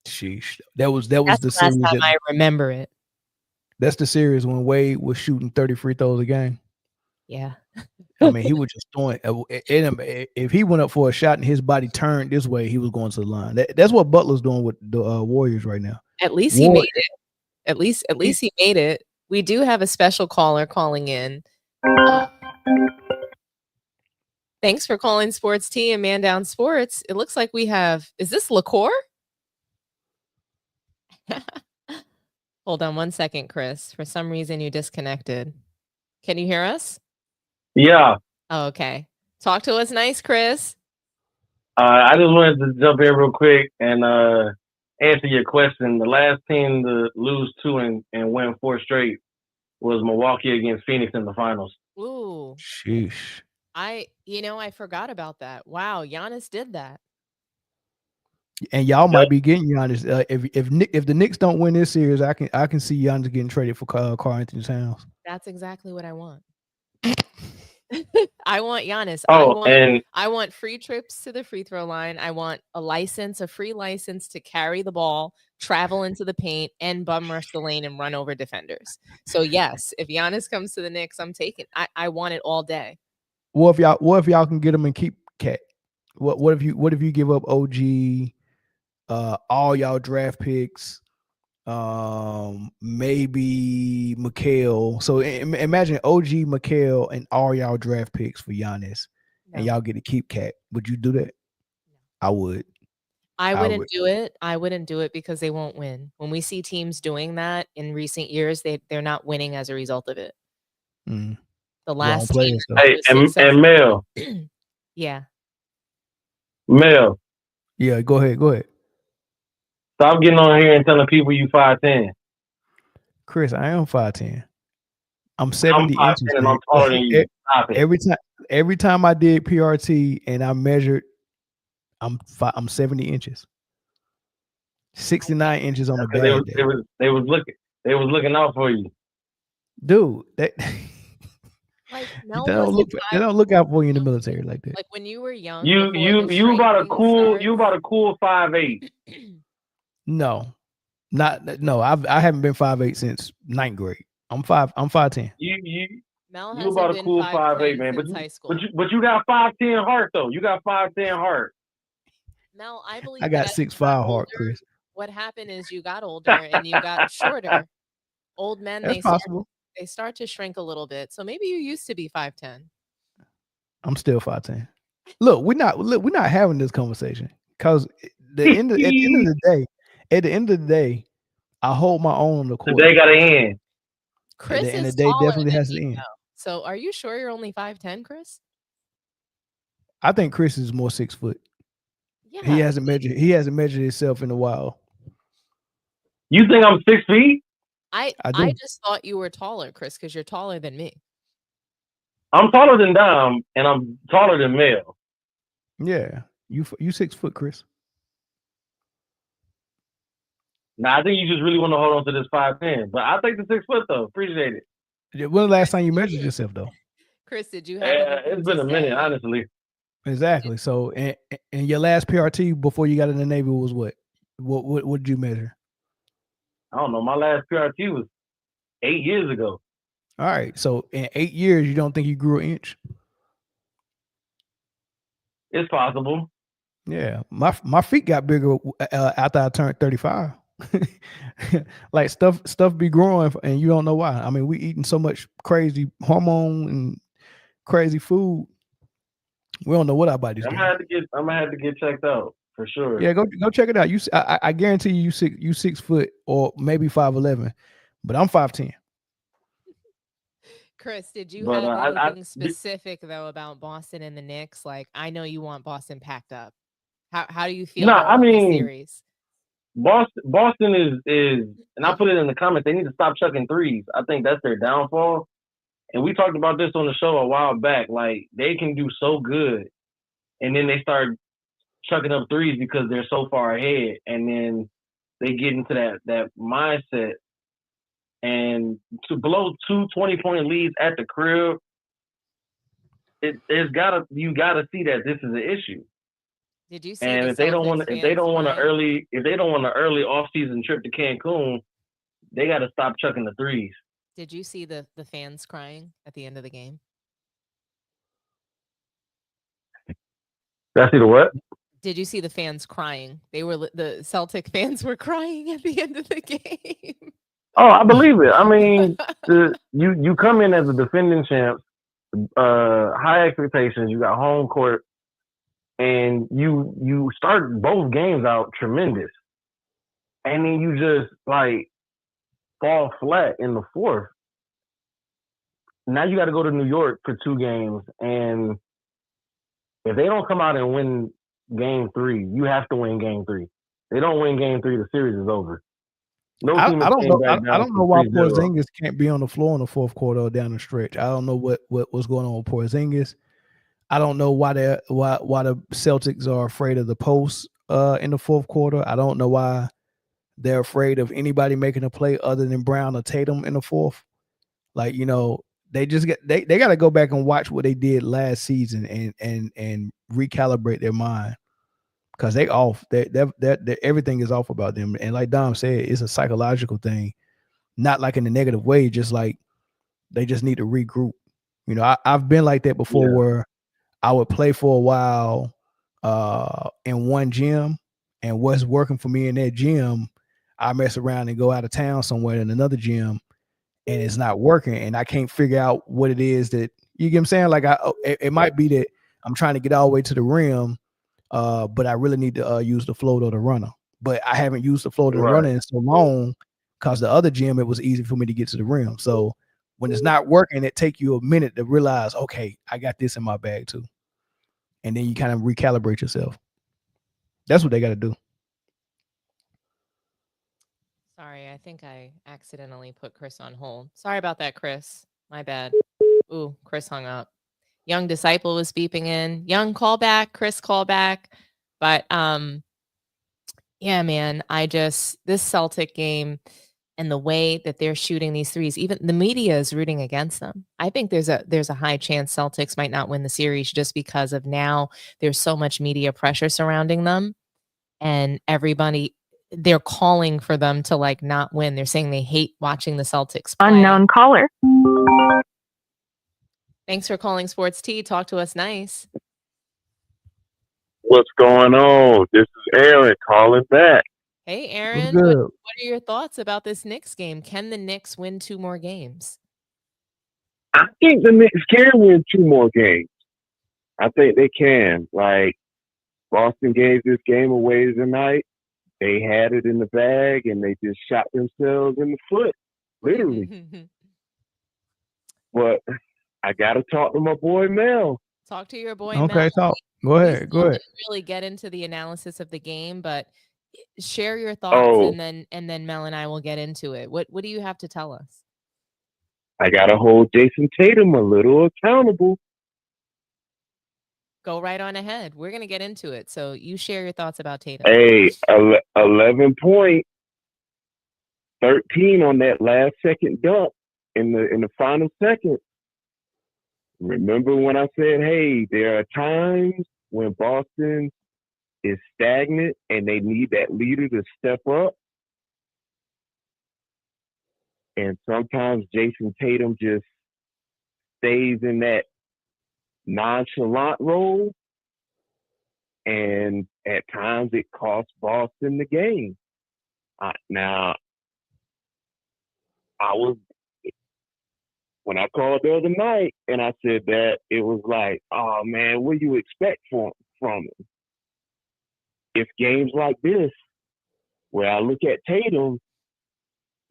Sheesh. That was That's the the series. last time I remember it. That's the series when Wade was shooting 30 free throws a game. Yeah. I mean, he was just throwing. If he went up for a shot and his body turned this way, he was going to the line. That's what Butler's doing with the Warriors right now. At least he made it. At least he made it. We do have a special caller calling in. Thanks for calling Sports Tea and Man Down Sports. It looks like we have. Is this liqueur? Hold on one second, Chris. For some reason, you disconnected. Can you hear us? Yeah. Oh, okay. Talk to us nice, Chris. I just wanted to jump in real quick and answer your question. The last team to lose 2 and win 4 straight was Milwaukee against Phoenix in the finals. Ooh. Sheesh. I forgot about that. Wow, Giannis did that. And y'all might be getting Giannis. If the Knicks don't win this series, I can see Giannis getting traded for Karl Anthony Towns. That's exactly what I want. I want Giannis. Oh, I want free trips to the free throw line. I want a free license to carry the ball, travel into the paint, and bum rush the lane and run over defenders. So yes, if Giannis comes to the Knicks, I'm taking. I want it all day. What if y'all can get him and keep Cat? What if you give up OG, all y'all draft picks, maybe Mikal. So imagine OG, Mikal, and all y'all draft picks for Giannis, and y'all get to keep Cat. Would you do that? I would. I wouldn't do it. I wouldn't do it because they won't win. When we see teams doing that in recent years, they're not winning as a result of it. Mm. The last team. Hey, and Mel. Yeah. Mel. Yeah, go ahead. Stop getting on here and telling people you 5'10". Chris, I am 5'10". I'm 70 I'm 5'10" inches. and I'm taller than you. Stop it. Every time I did PRT and I measured, I'm 70 inches. 69 inches on the bad day. They was looking out for you. Dude, that like they don't look out for you in the military like that. Like when you were young, you about a cool 5'8". No, I haven't been 5'8" since 9th grade. I'm 5'10". Mel you about a cool 5'8", man. But you got 5'10" heart though. You got 5'10" heart. Mel, I believe I got 6'5" heart, Chris. What happened is you got older and you got shorter. Old men, they start to shrink a little bit. So maybe you used to be 5'10". I'm still 5'10". Look, we're not having this conversation because at the end of the day, I hold my own on the court. The day got to end. Chris and is the day definitely has to end. end. So are you sure you're only 5'10", Chris? I think Chris is more 6 foot. Yeah. He hasn't measured himself in a while. You think I'm 6 feet? I just thought you were taller, Chris, because you're taller than me. I'm taller than Dom, and I'm taller than Mel. Yeah, you 6 foot, Chris. Nah, I think you just really want to hold on to this 5'10", but I take the 6 foot though. Appreciate it. When was the last time you measured yourself though? Chris, did you have? It's been a minute, honestly. Exactly. So, and your last PRT before you got in the Navy was what? What did you measure? I don't know. My last PRT was 8 years ago. All right. So in 8 years, you don't think you grew an inch? It's possible. Yeah. My feet got bigger after I turned 35. Like stuff be growing and you don't know why. I mean, we eating so much crazy hormone and crazy food. We don't know what our bodies doing. I'm gonna have to get checked out for sure. Yeah, go check it out. I guarantee you 6 foot or maybe 5'11", but I'm 5'10". Chris, did you But have I anything specific though about Boston and the Knicks? Like, I know you want Boston packed up. How do you feel no, going I into the mean series? Boston is, and I put it in the comments. They need to stop chucking threes. I think that's their downfall. And we talked about this on the show a while back. Like they can do so good, and then they start chucking up threes because they're so far ahead, and then they get into that mindset. And to blow 20-point leads at the crib, you gotta see that this is an issue. Did you see And the if they don't want Celtics an early off-season trip to Cancun, they got to stop chucking the threes. Did you see the fans crying at the end of the game? That's the what? Did you see the fans crying? The Celtic fans were crying at the end of the game. Oh, I believe it. I mean, you come in as a defending champ, high expectations. You got home court, and you start both games out tremendous, and then you just like fall flat in the fourth. Now you got to go to New York for 2 games, and if they don't come out and win game 3, you have to win game 3. They don't win game 3, the series is over. I don't know why Porzingis can't be on the floor in the fourth quarter or down the stretch. I don't know what was going on with Porzingis. I don't know why the Celtics are afraid of the post in the fourth quarter. I don't know why they're afraid of anybody making a play other than Brown or Tatum in the fourth. Like, they just they got to go back and watch what they did last season and recalibrate their mind. Because they off. Everything is off about them. And like Dom said, it's a psychological thing, not like in a negative way, just like they just need to regroup. I've been like that before where I would play for a while in one gym, and what's working for me in that gym, I mess around and go out of town somewhere in another gym, and it's not working, and I can't figure out what it is that, you get what I'm saying? Like it might be that I'm trying to get all the way to the rim, but I really need to use the float or the runner. But I haven't used the float or the runner in so long because the other gym, it was easy for me to get to the rim. So when it's not working, it take you a minute to realize, okay, I got this in my bag too. And then you kind of recalibrate yourself. That's what they got to do. Sorry, I think I accidentally put Chris on hold. Sorry about that, Chris. My bad. Ooh, Chris hung up. Young Disciple was beeping in. Young callback, Chris callback. But yeah, man, this Celtic game and the way that they're shooting these threes, even the media is rooting against them. I think there's a high chance Celtics might not win the series just because of now there's so much media pressure surrounding them, and everybody, they're calling for them to like not win. They're saying they hate watching the Celtics play. Unknown caller. Thanks for calling Sports Tea. Talk to us nice. What's going on? This is Aaron calling back. Hey, Aaron. What's What good? are your thoughts about this Knicks game? Can the Knicks win 2 more games? I think the Knicks can win 2 more games. I think they can. Like, Boston gave this game away tonight. They had it in the bag, and they just shot themselves in the foot, literally. But I got to talk to my boy Mel. Talk to your boy. Okay, Mel. talk. Go ahead. Go ahead. Didn't really get into the analysis of the game, but share your thoughts, and then Mel and I will get into it. What do you have to tell us? I got to hold Jason Tatum a little accountable. Go right on ahead. We're gonna get into it. So you share your thoughts about Tatum. Hey, 11 points, 13 on that last second dunk in the final second. Remember when I said, hey, there are times when Boston is stagnant and they need that leader to step up. And sometimes Jason Tatum just stays in that nonchalant role. And at times it costs Boston the game. Now, when I called the other night and I said that, it was like, oh man, what do you expect from him? If games like this, where I look at Tatum,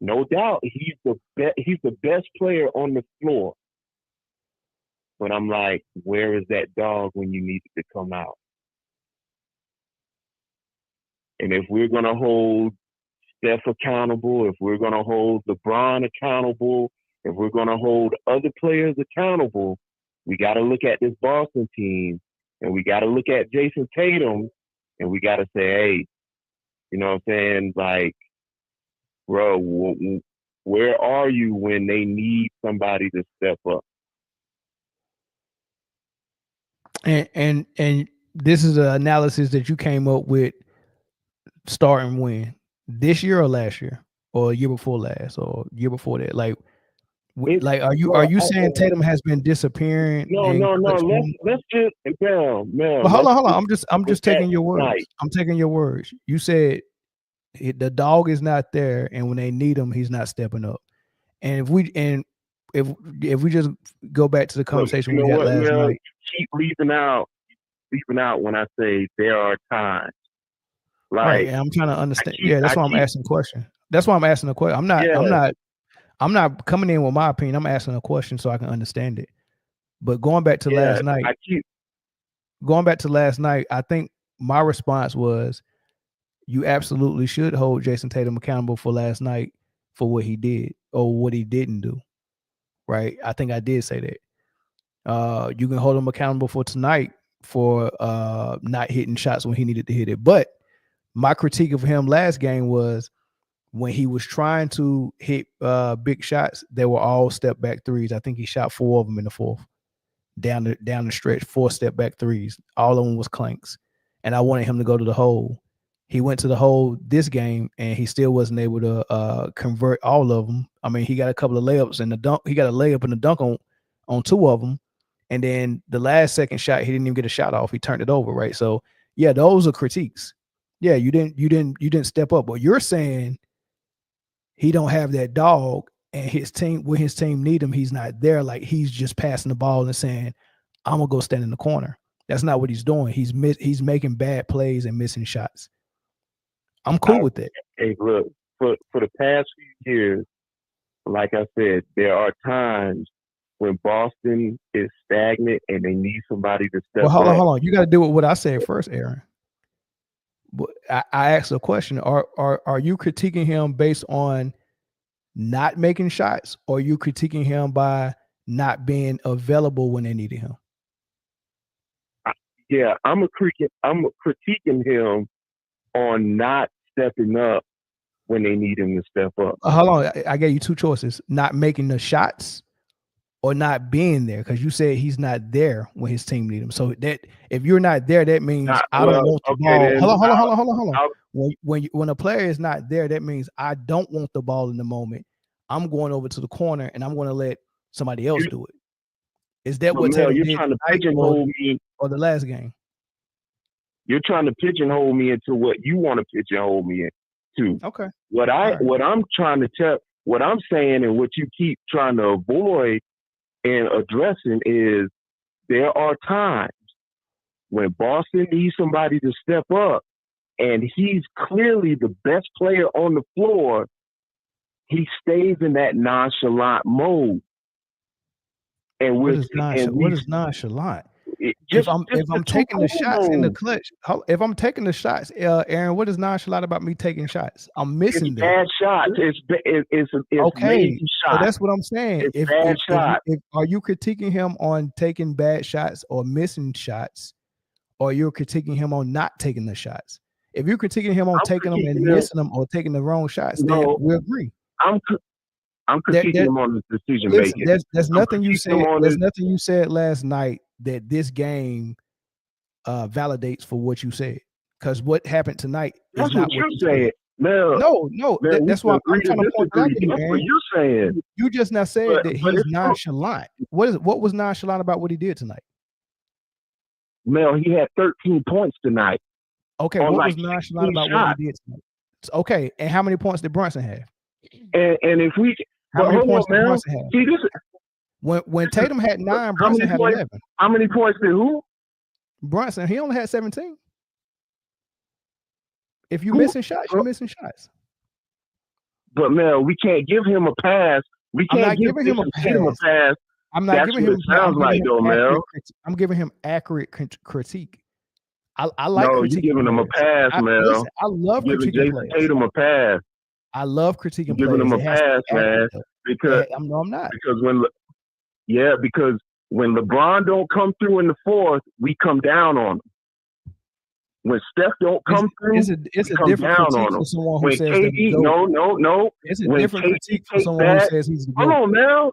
no doubt he's the best player on the floor. But I'm like, where is that dog when you need it to come out? And if we're going to hold Steph accountable, if we're going to hold LeBron accountable, if we're going to hold other players accountable, we got to look at this Boston team, and we got to look at Jason Tatum, and we got to say, hey, you know what I'm saying? Like, bro, where are you when they need somebody to step up? And this is an analysis that you came up with starting when? This year or last year? Or a year before last or year before that? Like are you saying Tatum has been disappearing? No. Let's just Mel. Well, hold on. I'm just taking your words. Night. I'm taking your words. You said the dog is not there, and when they need him, he's not stepping up. And if we just go back to the conversation we had last night, keep leaving out when I say there are times. Like, right, and I'm trying to understand. That's why I'm asking the question. That's why I'm asking the question. I'm not coming in with my opinion. I'm asking a question so I can understand it. But going back to last night, I think my response was, you absolutely should hold Jason Tatum accountable for last night for what he did or what he didn't do. Right? I think I did say that. You can hold him accountable for tonight for not hitting shots when he needed to hit it. But my critique of him last game was when he was trying to hit big shots, they were all step back threes. I think he shot 4 of them in the fourth. Down the stretch, 4 step back threes. All of them was clanks. And I wanted him to go to the hole. He went to the hole this game, and he still wasn't able to convert all of them. I mean, he got a couple of layups and the dunk. He got a layup and a dunk on 2 of them, and then the last second shot, he didn't even get a shot off. He turned it over, right? So, yeah, those are critiques. Yeah, you didn't step up. But you're saying he don't have that dog, and his team, when his team need him, he's not there. Like, he's just passing the ball and saying, "I'm gonna go stand in the corner." That's not what he's doing. He's making bad plays and missing shots. I'm cool with that. Hey, look, for the past few years, like I said, there are times when Boston is stagnant and they need somebody to step up. Well, hold on. You got to do what I said first, Aaron. But I asked a question. Are you critiquing him based on not making shots, or are you critiquing him by not being available when they needed him? Yeah, I'm critiquing him on not stepping up when they need him to step up. Hold on, I gave you 2 choices: not making the shots or not being there, because you said he's not there when his team need him. So that if you're not there, that means I don't want the ball. Hold on. When a player is not there, that means I don't want the ball in the moment. I'm going over to the corner and I'm going to let somebody else do it. Is that what Tatum did trying to pigeonhole me or the last game? You're trying to pigeonhole me into what you want to pigeonhole me into. Okay. What I'm saying and what you keep trying to avoid and addressing is there are times when Boston needs somebody to step up, and he's clearly the best player on the floor. He stays in that nonchalant mode. And what is nonchalant? If I'm taking the shots in the clutch, if I'm taking the shots, Aaron, what is nonchalant about me taking shots? I'm missing them. Bad shots. It's okay. So that's what I'm saying. If are you critiquing him on taking bad shots or missing shots, or you're critiquing him on not taking the shots? If you're critiquing him on taking them and missing them or taking the wrong shots, then we agree. I'm critiquing him on the decision making. There's nothing you said. There's nothing you said last night that this game validates for what you said. Because what happened tonight is not what you said. No. That's why I'm trying to point out to you, man. What you're saying. You just now said that he's nonchalant. What was nonchalant about what he did tonight? Mel, he had 13 points tonight. Okay, what was nonchalant about what he did tonight? Okay, and how many points did Brunson have? And if we how many points did Brunson have? See, when Tatum had 9, Brunson had 11. How many points did who? Brunson, he only had 17. If you're missing shots, you're missing shots. But Mel, we can't give him a pass. We can't give him a pass I'm not That's giving what him. it sounds like, though, Mel. I'm giving him accurate critique. I like No, you critiquing giving him a players. pass, Mel. Listen, I love You're giving critiquing Jason players. Tatum a pass. I love You're critiquing giving players. him a It has to pass, be accurate, man. though. Because No, I'm not. because when LeBron don't come through in the fourth, we come down on him. When Steph don't come through, It's a come different down critique on him. for someone who When says that KD, the GOAT. no. It's a When different KD critique for take someone bad, who says he's the hold GOAT. on, Mel.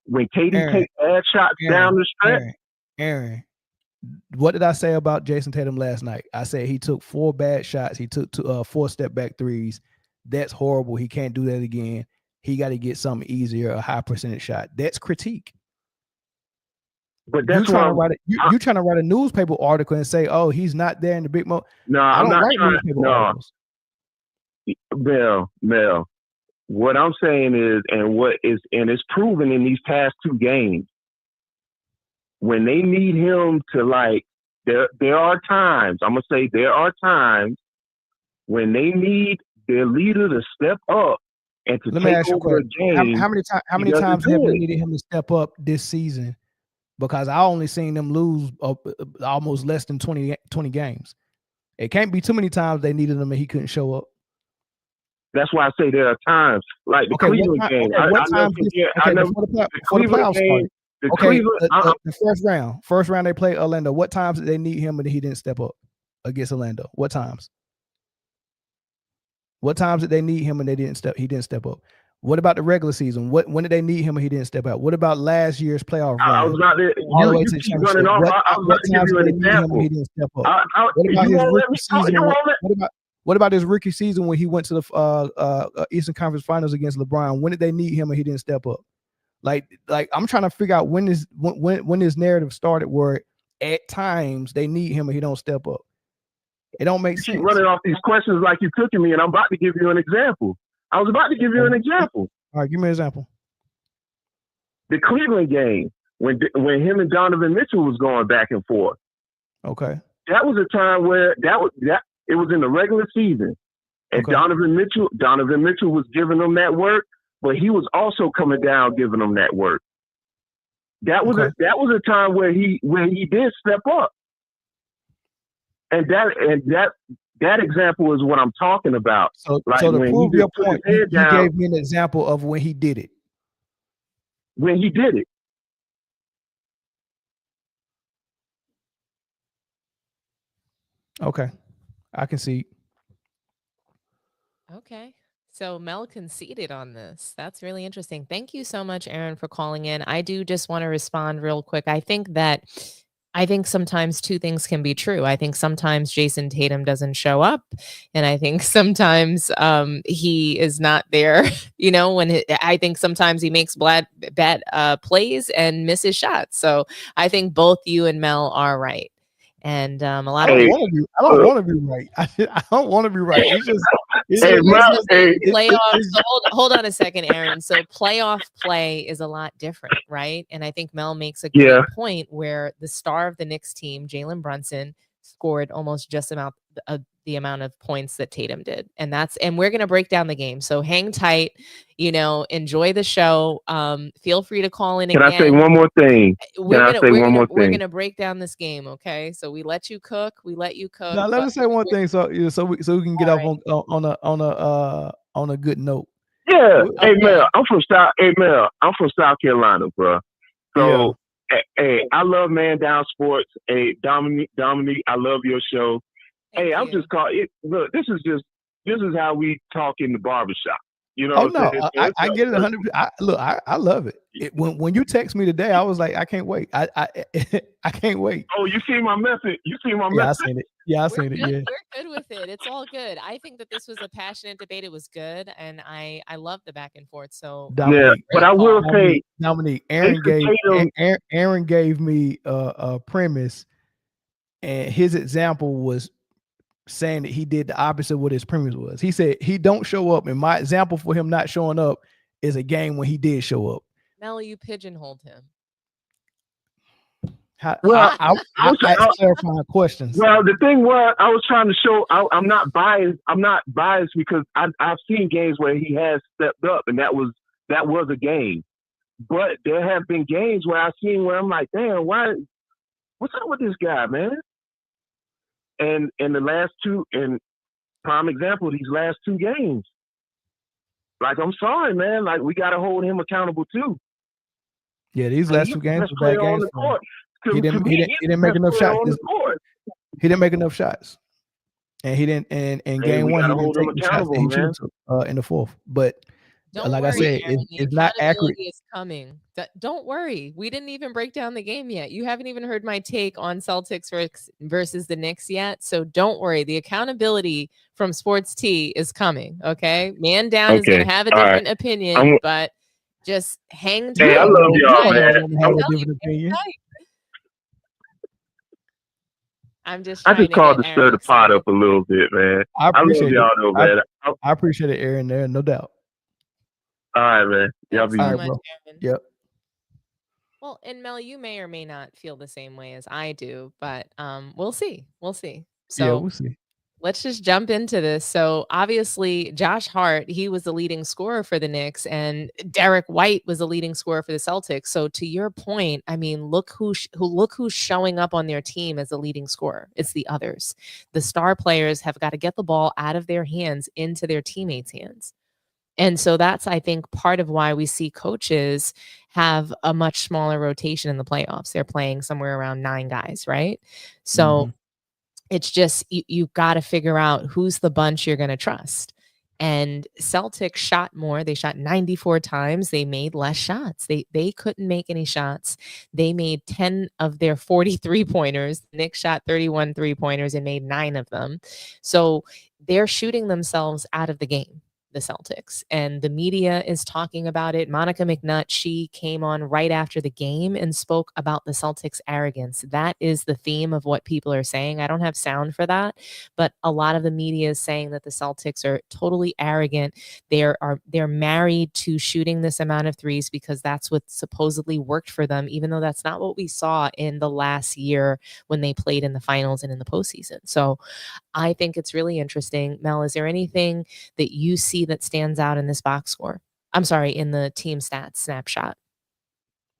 When KD Aaron, take bad shots down the stretch, Aaron, what did I say about Jason Tatum last night? I said he took 4 bad shots. He took 4 step back threes. That's horrible. He can't do that again. He got to get something easier, a high percentage shot. That's critique. but that's You trying to write a newspaper article and say, "Oh, he's not there in the big moment." No, I I'm don't not write trying. newspaper No, articles. Mel. What I'm saying is, and it's proven in these past 2 games, when they need him to, like, there are times, I'm gonna say there are times when they need their leader to step up and to Let me take ask you a over a question. game. How many doesn't times do have we it. needed him to step up this season? Because I only seen them lose almost less than 20 games. It can't be too many times they needed him and he couldn't show up. That's why I say there are times, like the Cleveland game. Before the playoffs started. The Okay, Cleveland, the first round they played Orlando. What times did they need him and he didn't step up against Orlando? What times? What times did they need him and he didn't step up? What about the regular season? When did they need him and he didn't step up? What about last year's playoff run? I was about to. You keep running off. I was about to give you an example. He didn't step up? What about his rookie season? What about his rookie season when he went to the Eastern Conference Finals against LeBron? When did they need him and he didn't step up? Like I'm trying to figure out when this narrative started where at times they need him and he don't step up. It don't make sense. You keep running off these questions like you're cooking me, and I'm about to give you an example. I was about to give you an example. All right, give me an example. The Cleveland game when him and Donovan Mitchell was going back and forth. Okay. That was a time where it was in the regular season, and Okay. Donovan Mitchell was giving them that work, but he was also coming down giving them that work. That was a time where he did step up, and that example is what I'm talking about. So like to when prove he your just put point, his you head down, gave me an example of when he did it. when he did it. Okay, I can see. Okay. So Mel conceded on this. That's really interesting. Thank you so much, Aaron, for calling in. I do just want to respond real quick. I think sometimes 2 things can be true. I think sometimes Jason Tatum doesn't show up, and I think sometimes he is not there. I think sometimes he makes bad plays and misses shots. So I think both you and Mel are right. And a lot of people. I don't want to be right. I don't want to be right. It's just playoffs. So hold on a second, Aaron. So playoff play is a lot different, right? And I think Mel makes a great point where the star of the Knicks team, Jaylen Brunson, scored almost just the amount of points that Tatum did. And we're going to break down the game. So hang tight, enjoy the show. Feel free to call in again. Can I say one more thing? We're going to break down this game. Okay. So we let you cook. Now let us say one thing so we can get off on a good note. Yeah. Hey Mel, I'm from South Carolina, bro. So hey, I love Man Down Sports. Hey, Dominique, I love your show. Thank I'm you. just calling. Look, this is how we talk in the barbershop. You know? Oh no, I get it 100. I love it. When you text me today, I was like, I can't wait. I can't wait. Oh, you see my message? Yeah, I seen it. Yeah, I seen it. Yeah, we're good with it. It's all good. I think that this was a passionate debate. It was good, and I love the back and forth. So Dominique, but I will say, Dominique, Aaron gave me a premise, and his example was saying that he did the opposite of what his premise was. He said he don't show up, and my example for him not showing up is a game when he did show up. Mel, you pigeonholed him. I asked clarifying questions. Well, the thing was, I was trying to show I'm not biased. I'm not biased because I've seen games where he has stepped up, and that was a game. But there have been games where I've seen where I'm like, damn, what's up with this guy, man? And in the last two, and prime example, these last two games. Like, I'm sorry, man. Like, we got to hold him accountable too. Yeah, these last two games were bad games for him. He didn't make enough shots. He didn't make enough shots, and he didn't. And game one, he didn't take the shots that he took in the fourth. But like I said, it's not accurate. Is coming. Don't worry. We didn't even break down the game yet. You haven't even heard my take on Celtics versus the Knicks yet. So don't worry. The accountability from Sports T is coming. Okay, Man Down is going to have a different opinion, but just hang tight. Hey, I love y'all, man. I'm just. I just called to stir the pot up a little bit, man. I appreciate y'all, though, man. I appreciate it, Aaron. There, no doubt. All right, man. Y'all be all right, bro. Yep. Well, and Mel, you may or may not feel the same way as I do, but we'll see. We'll see. So yeah, we'll see. Let's just jump into this. So obviously, Josh Hart, he was the leading scorer for the Knicks, and Derek White was the leading scorer for the Celtics. So to your point, I mean, look who's showing up on their team as the leading scorer. It's the others. The star players have got to get the ball out of their hands into their teammates' hands. And so that's, I think, part of why we see coaches have a much smaller rotation in the playoffs. They're playing somewhere around 9 guys, right? So it's just, you've got to figure out who's the bunch you're going to trust. And Celtics shot more. They shot 94 times. They made less shots. They couldn't make any shots. They made 10 of their 40 3-pointers. The Knicks shot 31 3-pointers and made 9 of them. So they're shooting themselves out of the game, the Celtics, and the media is talking about it. Monica McNutt, she came on right after the game and spoke about the Celtics' arrogance. That is the theme of what people are saying. I don't have sound for that, but a lot of the media is saying that the Celtics are totally arrogant. They're married to shooting this amount of threes because that's what supposedly worked for them, even though that's not what we saw in the last year when they played in the finals and in the postseason. So I think it's really interesting. Mel, is there anything that you see that stands out in this box score? I'm sorry, in the team stats snapshot.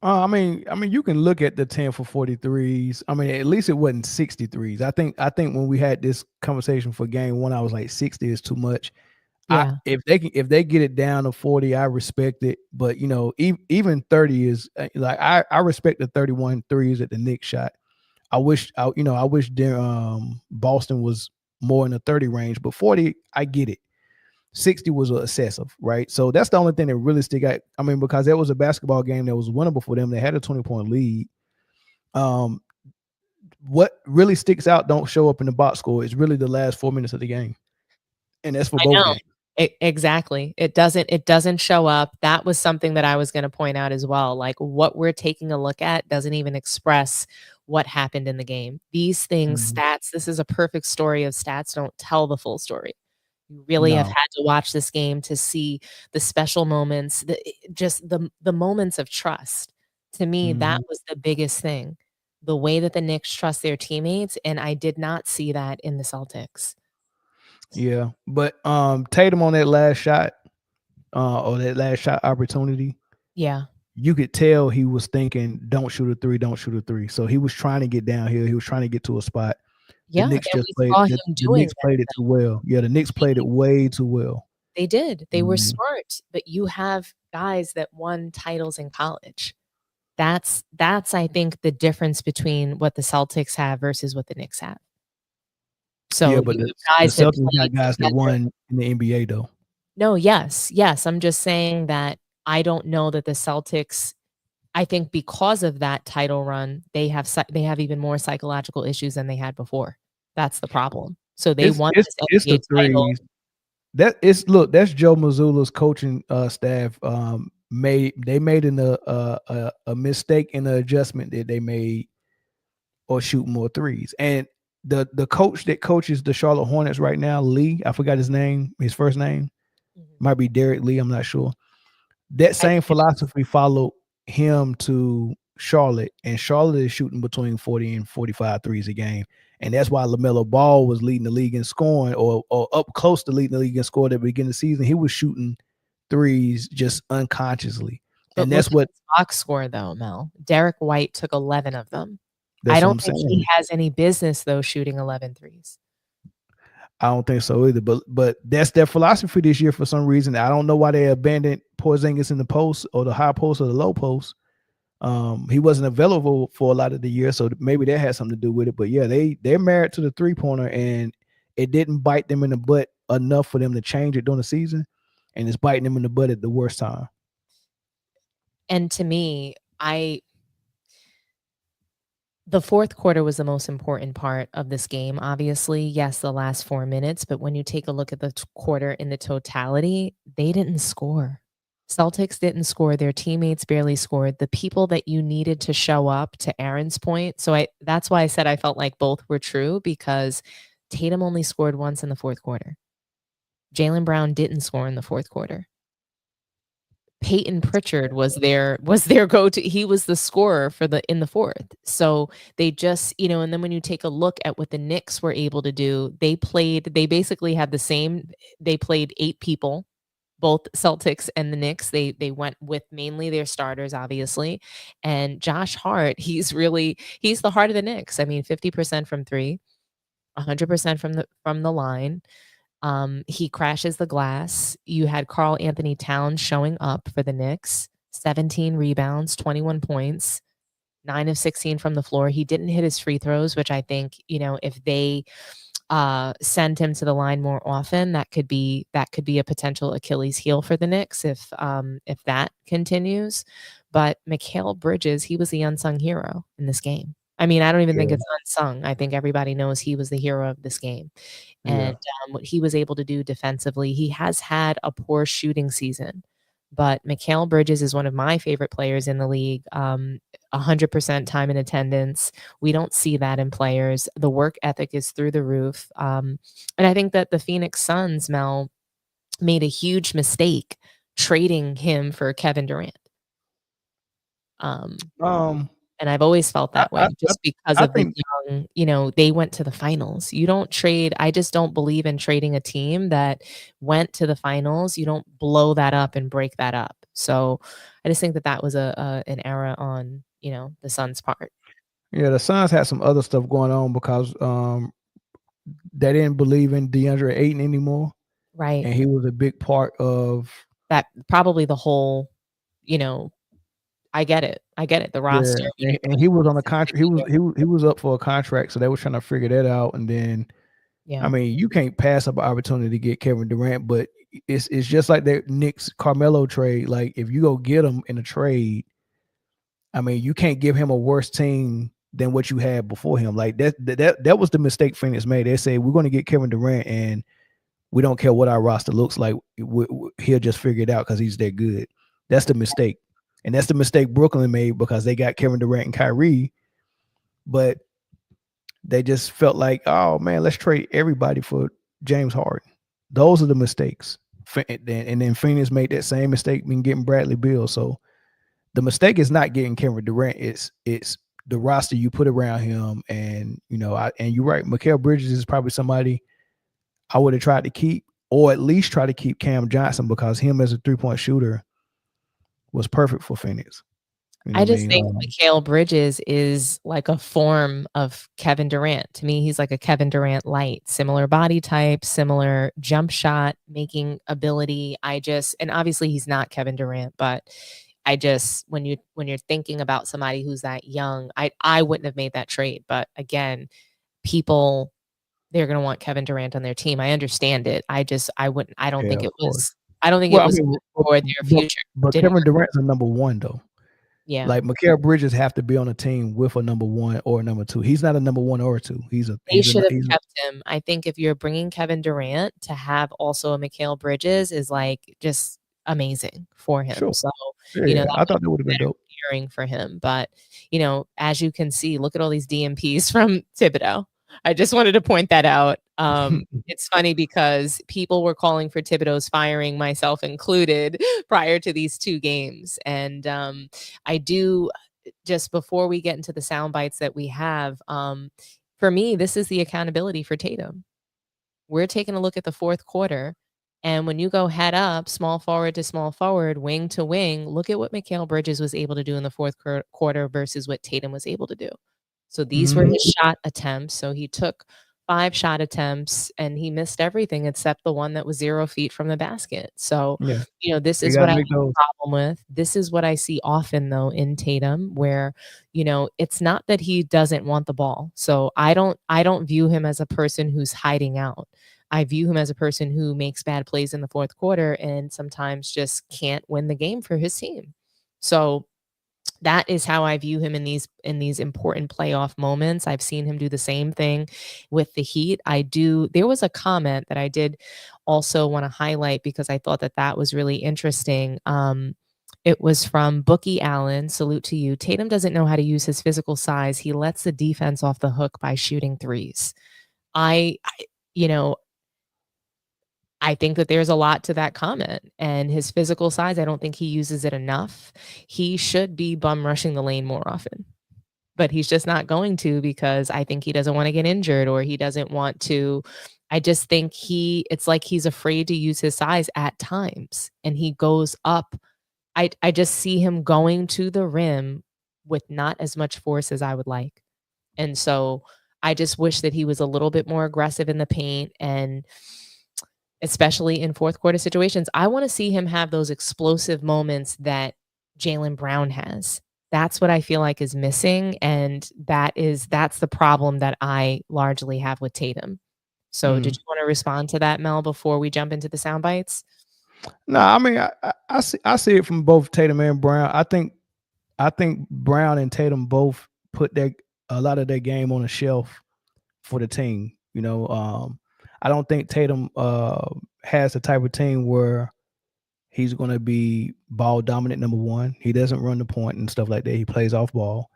I mean, you can look at the 10 for 43s. I mean, at least it wasn't 63s. I think when we had this conversation for game one, I was like 60 is too much. Yeah. If they get it down to 40, I respect it. But you know, even 30 is like I respect the 31 threes at the Knicks shot. I wish Boston was more in the 30 range, but 40, I get it. 60 was excessive, right? So that's the only thing that really stick out. I mean, because that was a basketball game that was winnable for them. They had a 20-point lead. What really sticks out don't show up in the box score. It's really the last 4 minutes of the game, and that's for both games. Exactly. It doesn't show up. That was something that I was going to point out as well. Like what we're taking a look at doesn't even express what happened in the game. These things, stats, this is a perfect story of stats don't tell the full story. You really have had to watch this game to see the special moments, the moments of trust. To me, that was the biggest thing. The way that the Knicks trust their teammates, and I did not see that in the Celtics. Yeah, but Tatum on that last shot, or that last shot opportunity. Yeah. You could tell he was thinking, don't shoot a three, don't shoot a three. So he was trying to get down here. He was trying to get to a spot. Yeah, the Knicks just played. The Knicks played it too well. Yeah, the Knicks played it way too well. They did. They were smart, but you have guys that won titles in college. That's I think the difference between what the Celtics have versus what the Knicks have. So yeah, but the Celtics got guys that won in the NBA though. No, yes. I'm just saying that I don't know that the Celtics, I think because of that title run, they have even more psychological issues than they had before. That's the problem. So they want this NBA title. That's Joe Mazzulla's coaching staff. They made a mistake in the adjustment that they made, or shoot more threes. And the coach that coaches the Charlotte Hornets right now, Lee, I forgot his name, his first name, might be Derek Lee, I'm not sure. That same philosophy followed him to Charlotte, and Charlotte is shooting between 40 and 45 threes a game. And that's why LaMelo Ball was leading the league in scoring, or up close to leading the league in scoring at the beginning of the season. He was shooting threes just unconsciously. But And look that's at what his box score, though, Mel. Derek White took 11 of them. I I'm don't think saying. he has any business, though, shooting 11 threes. I don't think so either. But that's their philosophy this year for some reason. I don't know why they abandoned Porzingis in the post or the high post or the low post. He wasn't available for a lot of the year, so maybe that had something to do with it. But yeah, they're married to the 3-pointer, and it didn't bite them in the butt enough for them to change it during the season, and it's biting them in the butt at the worst time. And to me, the fourth quarter was the most important part of this game. Obviously, yes, the last 4 minutes, but when you take a look at the quarter in the totality, they didn't score. Celtics didn't score. Their teammates barely scored. The people that you needed to show up, to Aaron's point. So that's why I said I felt like both were true, because Tatum only scored once in the fourth quarter. Jaylen Brown didn't score in the fourth quarter. Peyton Pritchard was their go-to. He was the scorer in the fourth. So they just, and then when you take a look at what the Knicks were able to do, they basically had they played 8 people, both Celtics and the Knicks. They went with mainly their starters, obviously. And Josh Hart, he's the heart of the Knicks. I mean, 50% from 3, 100% from the line. He crashes the glass. You had Karl Anthony Towns showing up for the Knicks, 17 rebounds, 21 points, 9 of 16 from the floor. He didn't hit his free throws, which I think, if they send him to the line more often, that could be a potential Achilles heel for the Knicks if that continues. But Mikal Bridges, he was the unsung hero in this game. I mean, I don't even think it's unsung. I think everybody knows he was the hero of this game. And what he was able to do defensively, he has had a poor shooting season, but Mikal Bridges is one of my favorite players in the league. 100% time in attendance. We don't see that in players. The work ethic is through the roof. And I think that the Phoenix Suns, Mel, made a huge mistake trading him for Kevin Durant. And I've always felt that way, just because of the young, they went to the finals. You don't trade. I just don't believe in trading a team that went to the finals. You don't blow that up and break that up. So I just think that was an error on, the Suns' part. Yeah, the Suns had some other stuff going on because they didn't believe in DeAndre Ayton anymore. Right. And he was a big part of that, probably the whole, I get it. The roster. Yeah. And he was on a contract. He was up for a contract, so they were trying to figure that out. And then, I mean, you can't pass up an opportunity to get Kevin Durant, but it's just like the Knicks Carmelo trade. Like, if you go get him in a trade, I mean, you can't give him a worse team than what you had before him. Like that was the mistake Phoenix made. They say we're going to get Kevin Durant, and we don't care what our roster looks like. He'll just figure it out because he's that good. That's the mistake. And that's the mistake Brooklyn made because they got Kevin Durant and Kyrie, but they just felt like, oh man, let's trade everybody for James Harden. Those are the mistakes. And then Phoenix made that same mistake in getting Bradley Beal. So the mistake is not getting Kevin Durant. It's the roster you put around him. And and you're right. Mikal Bridges is probably somebody I would have tried to keep, or at least try to keep Cam Johnson, because him as a 3-point shooter was perfect for Phoenix. I just think Mikal Bridges is like a form of Kevin Durant. To me, he's like a Kevin Durant light, similar body type, similar jump shot making ability. And obviously he's not Kevin Durant, but when you're thinking about somebody who's that young, I wouldn't have made that trade. But again, people, they're going to want Kevin Durant on their team. I understand it. I don't think it was for their future. But Kevin Durant's a number 1 though. Yeah. Like Mikal Bridges have to be on a team with a number 1 or a number 2. He's not a number 1 or a 2. They should have kept him. I think if you're bringing Kevin Durant, to have also a Mikal Bridges is like just amazing for him. Sure. So, I thought that would have been dope for him. But, as you can see, look at all these DMPs from Thibodeau. I just wanted to point that out. It's funny because people were calling for Thibodeau's firing, myself included, prior to these 2 games. And I do, just before we get into the sound bites that we have, for me, this is the accountability for Tatum. We're taking a look at the fourth quarter. And when you go head up, small forward to small forward, wing to wing, look at what Mikal Bridges was able to do in the fourth quarter versus what Tatum was able to do. So these were his shot attempts. So he took 5 shot attempts and he missed everything except the one that was 0 feet from the basket. So, Yeah. this You is gotta what I have make a those. problem with. This is what I see often though in Tatum, where, it's not that he doesn't want the ball. So I don't view him as a person who's hiding out. I view him as a person who makes bad plays in the fourth quarter and sometimes just can't win the game for his team. So that is how I view him in these important playoff moments. I've seen him do the same thing with the Heat. There was a comment that I did also want to highlight because I thought that was really interesting. It was from Bookie Allen. Salute to you. Tatum doesn't know how to use his physical size. He lets the defense off the hook by shooting threes. I think that there's a lot to that comment, and his physical size, I don't think he uses it enough. He should be bum rushing the lane more often, but he's just not going to because I think he doesn't want to get injured or he doesn't want to. I just think it's like he's afraid to use his size at times and he goes up. I just see him going to the rim with not as much force as I would like. And so I just wish that he was a little bit more aggressive in the paint, and especially in fourth quarter situations. I want to see him have those explosive moments that Jaylen Brown has. That's what I feel like is missing. And that's the problem that I largely have with Tatum. So did you want to respond to that, Mel, before we jump into the sound bites? No, I mean, I see it from both Tatum and Brown. I think Brown and Tatum both put a lot of their game on the shelf for the team. I don't think Tatum has the type of team where he's going to be ball dominant, number one. He doesn't run the point and stuff like that. He plays off ball.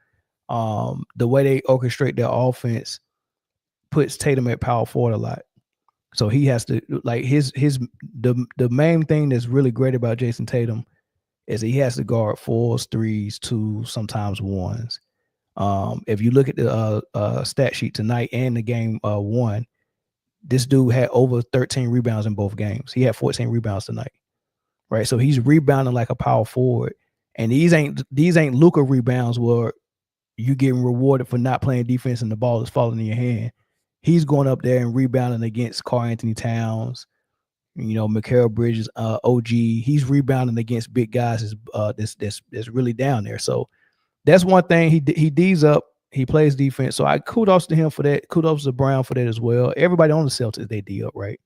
The way they orchestrate their offense puts Tatum at power forward a lot. So he has to, like, the main thing that's really great about Jason Tatum is he has to guard 4s, 3s, 2s, sometimes 1s. If you look at the stat sheet tonight and the game 1, this dude had over 13 rebounds in both games. He had 14 rebounds tonight, right? So he's rebounding like a power forward. And these ain't Luka rebounds where you getting rewarded for not playing defense and the ball is falling in your hand. He's going up there and rebounding against Karl-Anthony Towns, Mikal Bridges, OG. He's rebounding against big guys that's really down there. So that's one thing. He D's up. He plays defense. So I kudos to him for that. Kudos to Brown for that as well. Everybody on the Celtics, they D up, right?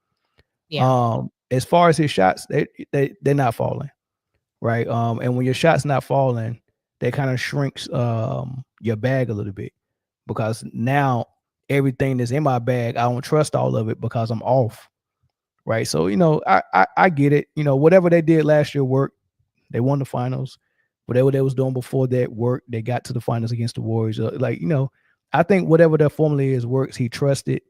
Yeah. As far as his shots, they're not falling, right? And when your shot's not falling, that kind of shrinks your bag a little bit, because now everything that's in my bag, I don't trust all of it because I'm off, right? So I get it. Whatever they did last year worked. They won the finals. Whatever they was doing before that worked. They got to the finals against the Warriors. I think whatever their formula is works. He trusts it,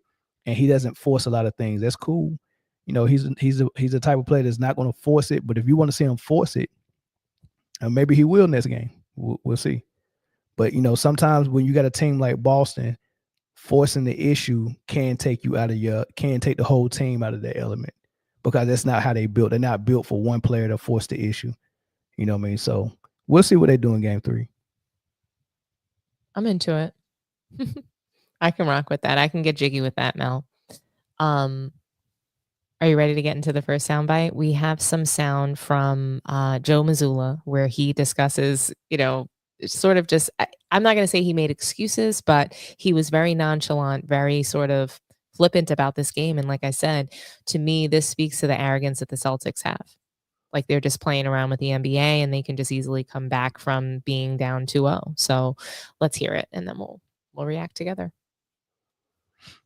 and he doesn't force a lot of things. That's cool. He's the type of player that's not going to force it. But if you want to see him force it, and maybe he will next game. We'll see. But sometimes when you got a team like Boston, forcing the issue can take the whole team out of their element, because that's not how they built. They're not built for one player to force the issue. You know what I mean? So we'll see what they do in game 3. I'm into it. I can rock with that. I can get jiggy with that, Mel. Are you ready to get into the first soundbite? We have some sound from Joe Mazzulla where he discusses, sort of just, I'm not going to say he made excuses, but he was very nonchalant, very sort of flippant about this game. And like I said, to me, this speaks to the arrogance that the Celtics have. Like they're just playing around with the NBA and they can just easily come back from being down 2-0. So let's hear it and then we'll react together.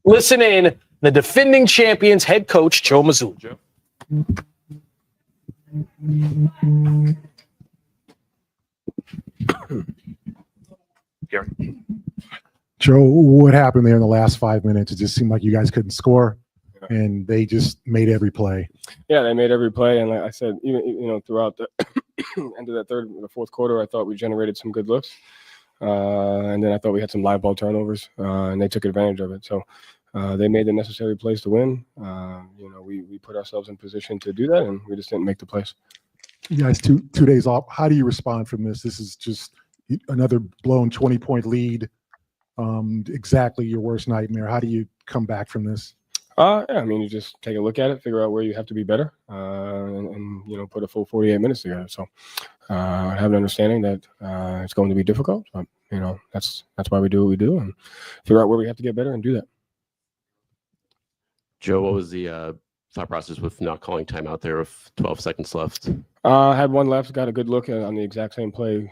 Listen in, the defending champions head coach, Joe Mazzulla. Gary. Joe, what happened there in the last 5 minutes? It just seemed like you guys couldn't score, and they just made every play. Yeah, they made every play, and like I said, even throughout the end of the fourth quarter, I thought we generated some good looks, and then I thought we had some live ball turnovers, and they took advantage of it. So they made the necessary plays to win. We put ourselves in position to do that, and we just didn't make the plays. You guys, two days off. How do you respond from this? This is just another blown 20-point lead. Exactly your worst nightmare. How do you come back from this? You just take a look at it, figure out where you have to be better, and put a full 48 minutes together. So I have an understanding that it's going to be difficult, but that's why we do what we do, and figure out where we have to get better and do that. Joe, what was the thought process with not calling timeout there with 12 seconds left? I had one left, got a good look on the exact same play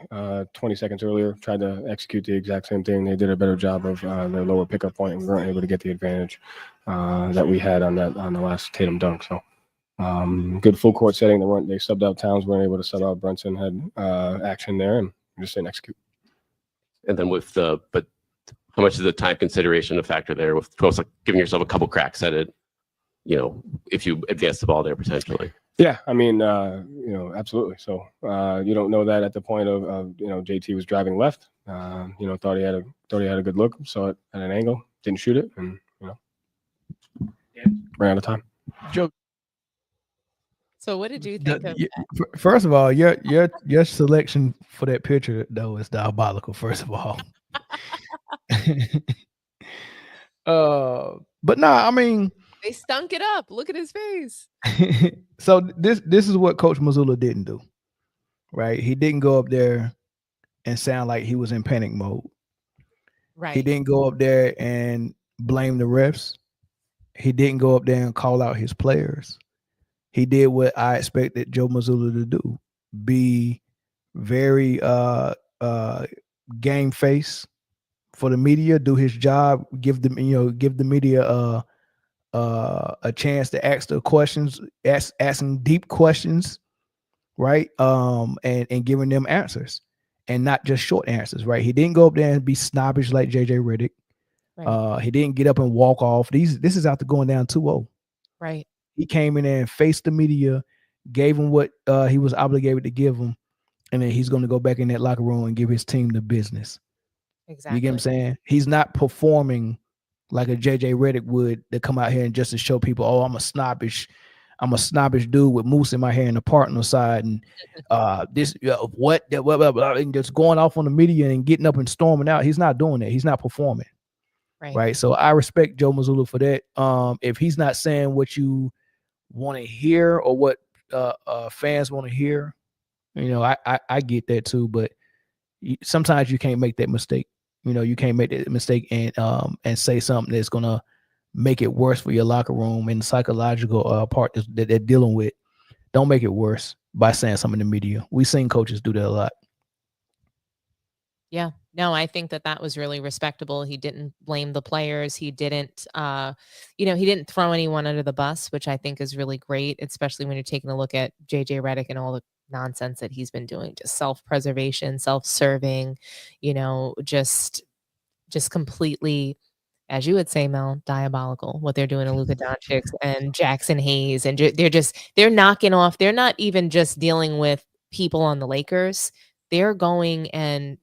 20 seconds earlier, tried to execute the exact same thing. They did a better job of their lower pickup point, and we weren't able to get the advantage that we had on the last Tatum dunk. So good full court setting. They subbed out Towns, weren't able to sub out Brunson, had action there, and we just didn't execute. And then but how much is the time consideration a factor there with 12, like giving yourself a couple cracks at it, if you advance the ball there potentially? Yeah, absolutely. So you don't know that at the point of JT was driving left. Thought he had a good look, saw it at an angle, didn't shoot it, and ran out of time. Joe, So what did you think of that? First of all, your selection for that picture though is diabolical. First of all, but no, They stunk it up. Look at his face. So this is what Coach Mazzulla didn't do, right? He didn't go up there and sound like he was in panic mode. Right. He didn't go up there and blame the refs. He didn't go up there and call out his players. He did what I expected Joe Mazzulla to do: be very game face for the media, do his job, give the media a chance to ask the questions, asking deep questions, right? And giving them answers, and not just short answers, right? He didn't go up there and be snobbish like JJ Redick. Right. He didn't get up and walk off. This is after going down 2-0. Right. He came in there and faced the media, gave him what he was obligated to give him, and then he's going to go back in that locker room and give his team the business. Exactly. You get what I'm saying? He's not performing like a JJ Redick would, to come out here and just to show people, oh, I'm a snobbish dude with mousse in my hair and a part on the side, and what, and just going off on the media and getting up and storming out. He's not doing that. He's not performing. Right. So I respect Joe Mazzulla for that. If he's not saying what you want to hear or what fans want to hear, I get that too. But sometimes you can't make that mistake. You can't make that mistake and say something that's gonna make it worse for your locker room and the psychological part that they're dealing with. Don't make it worse by saying something in the media. We've seen coaches do that a lot. Yeah, no, I think that was really respectable. He didn't blame the players. He didn't, he didn't throw anyone under the bus, which I think is really great, especially when you're taking a look at JJ Redick and all the nonsense that he's been doing, just self-preservation, self-serving, just completely, as you would say, Mel, diabolical, what they're doing to Luka Doncic and Jackson Hayes. And they're knocking off. They're not even just dealing with people on the Lakers. They're going and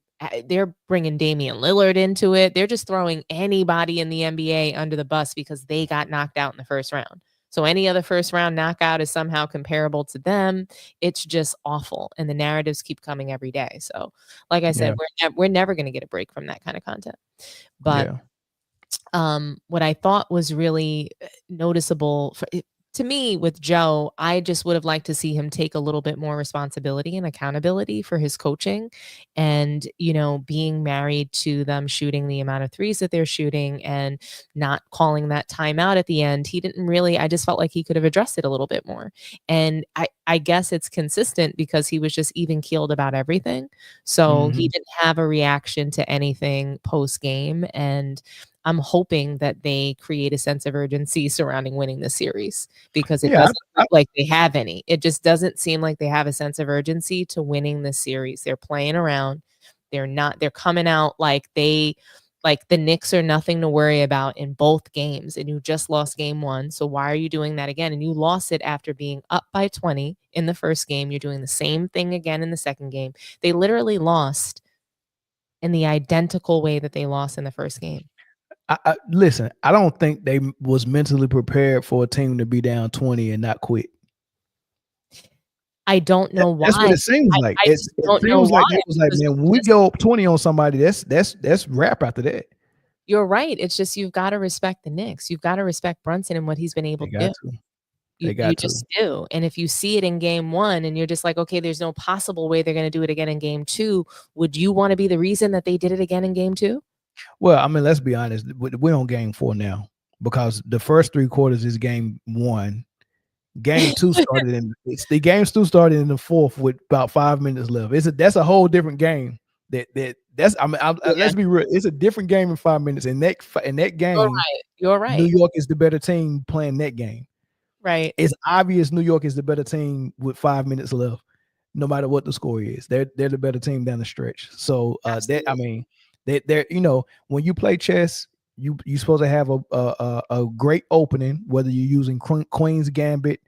they're bringing Damian Lillard into it. They're just throwing anybody in the NBA under the bus because they got knocked out in the first round. So any other first round knockout is somehow comparable to them. It's just awful. And the narratives keep coming every day. So like I said, we're never going to get a break from that kind of content. But what I thought was really noticeable to me with Joe, I just would have liked to see him take a little bit more responsibility and accountability for his coaching and, being married to them shooting the amount of threes that they're shooting and not calling that timeout at the end. He didn't really, I just felt like he could have addressed it a little bit more. And I guess it's consistent because he was just even keeled about everything. So he didn't have a reaction to anything post game. And I'm hoping that they create a sense of urgency surrounding winning the series because it doesn't look like they have any. It just doesn't seem like they have a sense of urgency to winning the series. They're playing around. They're coming out like the Knicks are nothing to worry about in both games. And you just lost game one. So why are you doing that again? And you lost it after being up by 20 in the first game. You're doing the same thing again in the second game. They literally lost in the identical way that they lost in the first game. Listen, I don't think they was mentally prepared for a team to be down 20 and not quit. I don't know why. That's what it seems like. I It just don't know feels like why, it was like, because man, when we go up 20 on somebody, that's wrap after that. you're right. It's just you've got to respect the Knicks. You've got to respect Brunson and what he's been able They to got do. to. You, They got you to. just do. And if you see it in game 1 and you're just like, okay, there's no possible way they're going to do it again in game 2, would you want to be the reason that they did it again in game 2? Well, I mean, let's be honest. We're on game 4 now because the first 3 quarters is game 1. Game 2 started in the games 2 started in the 4th with about 5 minutes left. That's a whole different game. That's I mean, let's be real. It's a different game in 5 minutes. In that game, You're right. New York is the better team playing that game. Right. It's obvious New York is the better team with 5 minutes left, no matter what the score is. They're the better team down the stretch. So they're when you play chess, you're supposed to have a great opening, whether you're using Queen's Gambit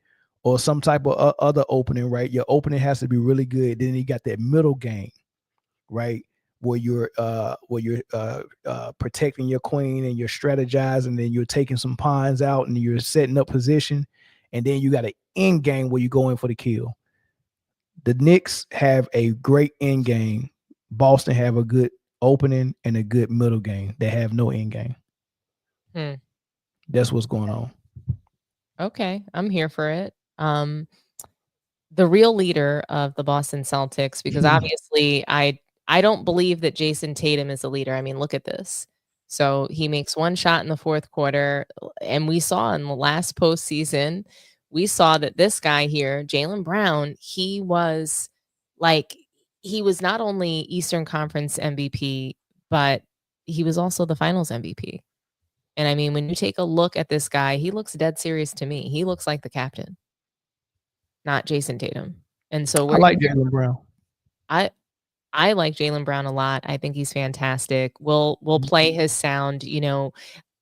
or some type of other opening, right? Your opening has to be really good. Then you got that middle game, right? Where you're protecting your queen and you're strategizing and you're taking some pawns out and you're setting up position. And then you got an end game where you go in for the kill. The Knicks have a great end game. Boston have a good opening and a good middle game. They have no end game. That's what's going on. Okay, I'm here for it. The real leader of the Boston Celtics, because obviously I don't believe that Jason Tatum is a leader. I mean, look at this. So he makes one shot in the 4th quarter, and we saw in the last postseason, we saw that this guy here, Jaylen Brown, he was not only Eastern Conference MVP, but he was also the Finals MVP. And I mean, when you take a look at this guy, he looks dead serious to me. He looks like the captain, not Jason Tatum. And so I like Jaylen Brown. I like Jaylen Brown a lot. I think he's fantastic. We'll play his sound.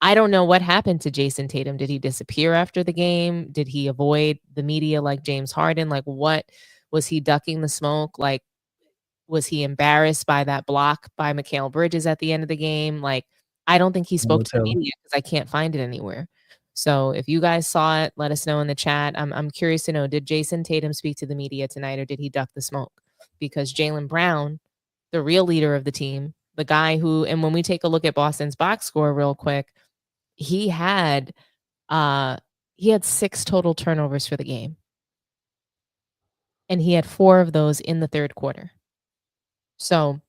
I don't know what happened to Jason Tatum. Did he disappear after the game? Did he avoid the media like James Harden? Like, what was he ducking the smoke? Like, was he embarrassed by that block by Mikal Bridges at the end of the game? Like, I don't think he spoke to the media because I can't find it anywhere. So if you guys saw it, let us know in the chat. I'm curious to know, did Jason Tatum speak to the media tonight or did he duck the smoke? Because Jaylen Brown, the real leader of the team, the guy who, and when we take a look at Boston's box score real quick, he had 6 total turnovers for the game. And he had 4 of those in the 3rd quarter. So,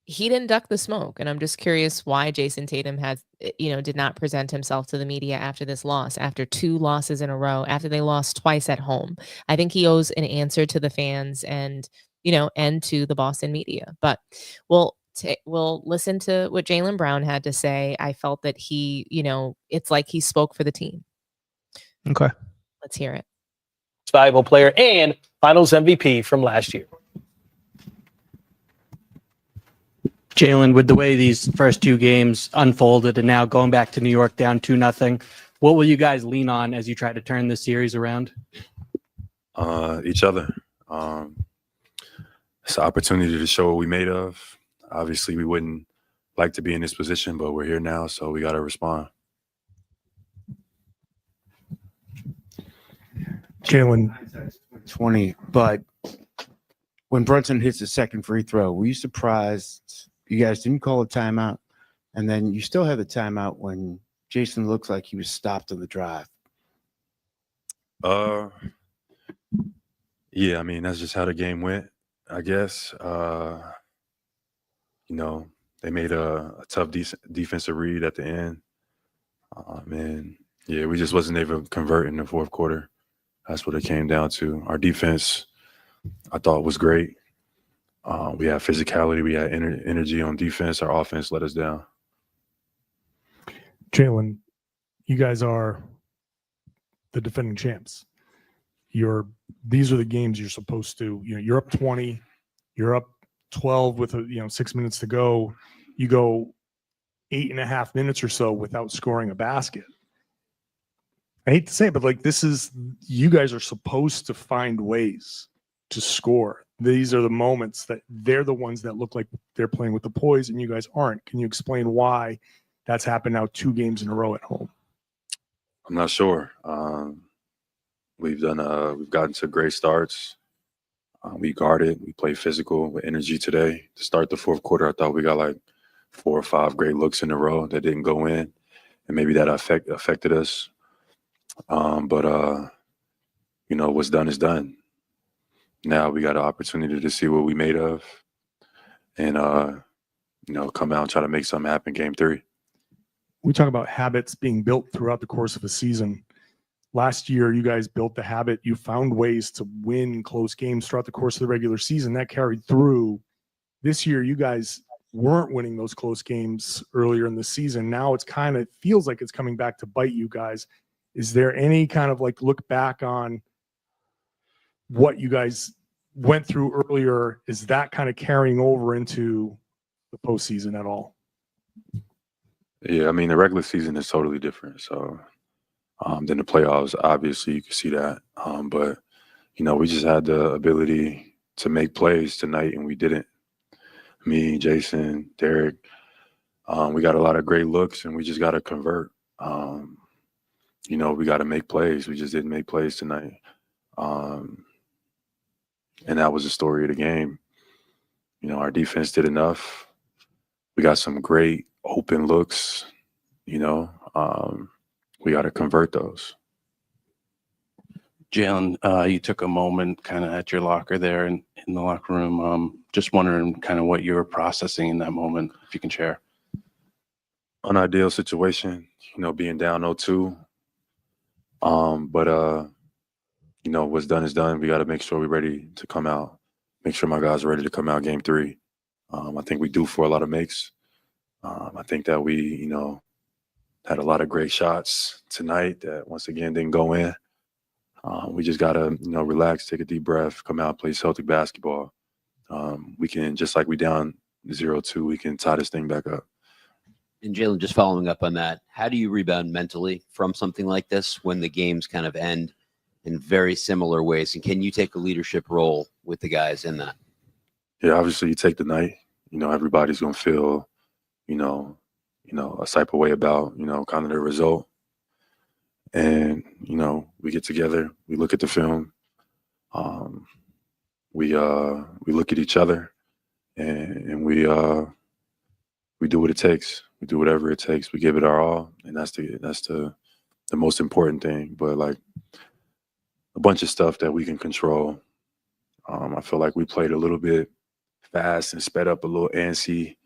he didn't duck the smoke. And I'm just curious why Jason Tatum did not present himself to the media after this loss, after 2 losses in a row, after they lost twice at home. I think he owes an answer to the fans and to the Boston media. But we'll listen to what Jaylen Brown had to say. I felt that he, it's like he spoke for the team. Okay. Let's hear it. Valuable player and Finals MVP from last year. Jaylen, with the way these first 2 games unfolded and now going back to New York down 2-0, what will you guys lean on as you try to turn this series around? Each other. It's an opportunity to show what we made of. Obviously, we wouldn't like to be in this position, but we're here now, so we got to respond. Jaylen, 20, but when Brunson hits the second free throw, were you surprised you guys didn't call a timeout? And then you still have the timeout when Jason looks like he was stopped on the drive. Yeah, I mean, that's just how the game went, I guess. They made a tough defensive read at the end. And yeah, we just wasn't able to convert in the 4th quarter. That's what it came down to. Our defense, I thought, was great. We had physicality. We had energy on defense. Our offense let us down. Jaylen, you guys are the defending champs. These are the games you're supposed to, you're up 20, you're up 12 with 6 minutes to go. You go 8.5 minutes or so without scoring a basket. I hate to say it, but you guys are supposed to find ways to score. these are the moments that they're the ones that look like they're playing with the poise and you guys aren't. Can you explain why that's happened now 2 games in a row at home? I'm not sure. We've gotten to great starts. We guarded. We played physical with energy today. To start the fourth quarter, I thought we got like 4 or 5 great looks in a row that didn't go in, and maybe that affected us. But what's done is done. Now we got an opportunity to see what we made of, and come out and try to make something happen. Game 3. We talk about habits being built throughout the course of a season. Last year, you guys built the habit. You found ways to win close games throughout the course of the regular season. That carried through. This year, you guys weren't winning those close games earlier in the season. Now it's kind of feels like it's coming back to bite you guys. Is there any kind of like look back on what you guys went through earlier? Is that kind of carrying over into the postseason at all? Yeah, I mean, the regular season is totally different. So than the playoffs, obviously you can see that. But we just had the ability to make plays tonight, and we didn't. Me, Jason, Derek, we got a lot of great looks, and we just got to convert. We got to make plays. We just didn't make plays tonight. And that was the story of the game. Our defense did enough. We got some great open looks, we got to convert those. Jaylen, you took a moment kind of at your locker there in the locker room. Just wondering kind of what you were processing in that moment, if you can share. Unideal situation, being down 0-2. But what's done is done. We got to make sure we're ready to come out. Make sure my guys are ready to come out game 3. I think we do for a lot of makes. I think that we, had a lot of great shots tonight that once again didn't go in. We just got to, relax, take a deep breath, come out, play Celtic basketball. We can, just like we down 0-2, we can tie this thing back up. And Jaylen, just following up on that, how do you rebound mentally from something like this when the games kind of end in very similar ways? And can you take a leadership role with the guys in that? Yeah, obviously you take the night. Everybody's going to feel, a type of way about, kind of the result. And, we get together, we look at the film, we look at each other, and we do what it takes. We do whatever it takes. We give it our all, and that's the most important thing. But like a bunch of stuff that we can control. I feel like we played a little bit fast and sped up a little antsy.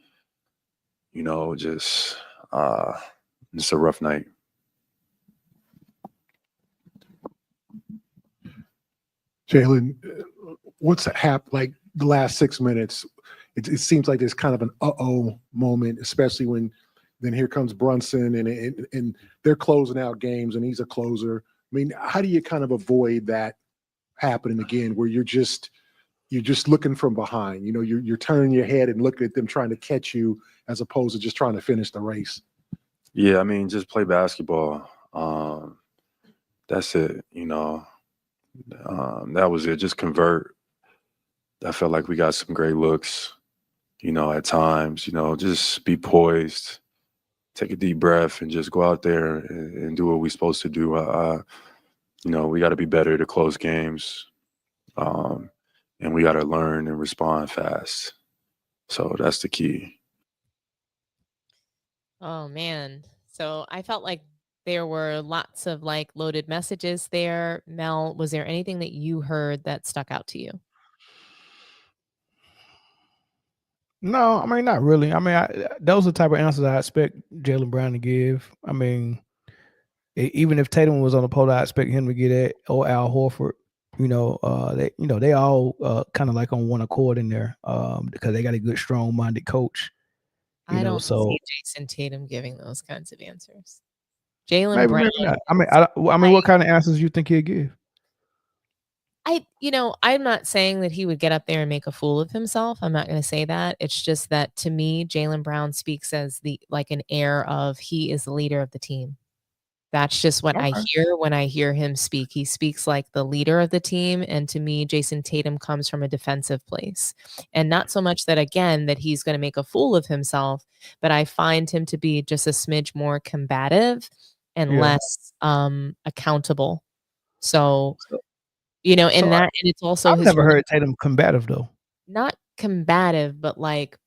Just a rough night. Jaylen, what's like the last 6 minutes? It seems like there's kind of an uh-oh moment, especially when then here comes Brunson and they're closing out games and he's a closer. I mean, how do you kind of avoid that happening again where you're just looking from behind? You're turning your head and looking at them trying to catch you as opposed to just trying to finish the race. Yeah, I mean, just play basketball. That's it, that was it. Just convert. I felt like we got some great looks, at times, just be poised, take a deep breath and just go out there and do what we're supposed to do. We got to be better to close games. And we got to learn and respond fast. So that's the key. Oh, man. So I felt like there were lots of like loaded messages there. Mel, was there anything that you heard that stuck out to you? No, I mean, not really. I mean, those are the type of answers I expect Jaylen Brown to give. I mean, even if Tatum was on the pole, I expect him to get it, or Al Horford. They all kind of like on one accord in there because they got a good, strong-minded coach. I don't see Jason Tatum giving those kinds of answers. Jaylen Brown. I mean, what kind of answers do you think he'd give? I'm not saying that he would get up there and make a fool of himself. I'm not going to say that. It's just that to me, Jaylen Brown speaks as an air of he is the leader of the team. That's just what I Okay. hear when I hear him speak. He speaks like the leader of the team, and to me, Jason Tatum comes from a defensive place. And not so much that, again, that he's going to make a fool of himself, but I find him to be just a smidge more combative and Yeah. less accountable. So, and it's also I've his never heard Tatum combative though. not combative, but like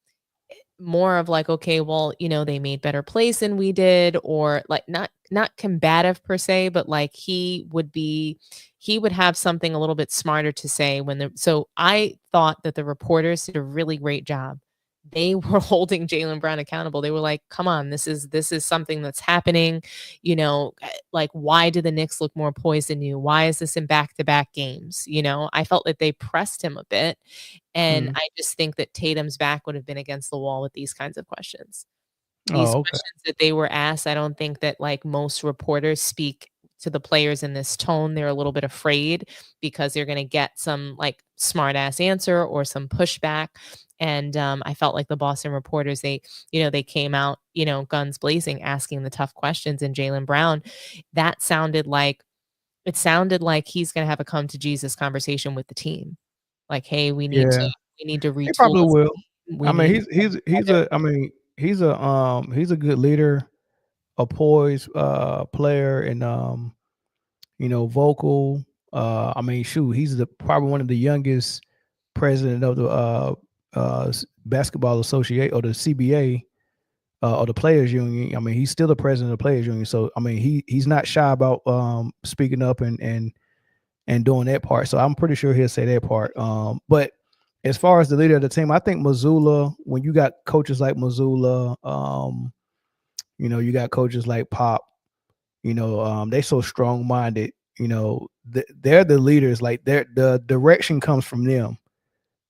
more of like, okay, well, they made better plays than we did, or like not combative per se, but like he would have something a little bit smarter to say so I thought that the reporters did a really great job. They were holding Jaylen Brown accountable. They were like, come on, this is something that's happening. Like, why do the Knicks look more poised than you? Why is this in back-to-back games? I felt like they pressed him a bit. And I just think that Tatum's back would have been against the wall with these kinds of questions. These Oh, okay. questions that they were asked, I don't think that like most reporters speak to the players in this tone. They're a little bit afraid because they're going to get some like smart ass answer or some pushback. And I felt like the Boston reporters, they came out, guns blazing, asking the tough questions. And Jaylen Brown, it sounded like he's going to have a come to Jesus conversation with the team. Like, hey, we need Yeah. to He probably retool. will. We I mean, need he's a good leader, a poised player, and vocal. I mean, shoot, he's probably one of the youngest president of the basketball associate or the CBA or the players union. I mean, he's still the president of the players union. So I mean, he's not shy about speaking up and doing that part. So I'm pretty sure he'll say that part. But as far as the leader of the team, I think Mazzulla, when you got coaches like Mazzulla, you got coaches like Pop, they so strong-minded, they're the leaders. Like the direction comes from them.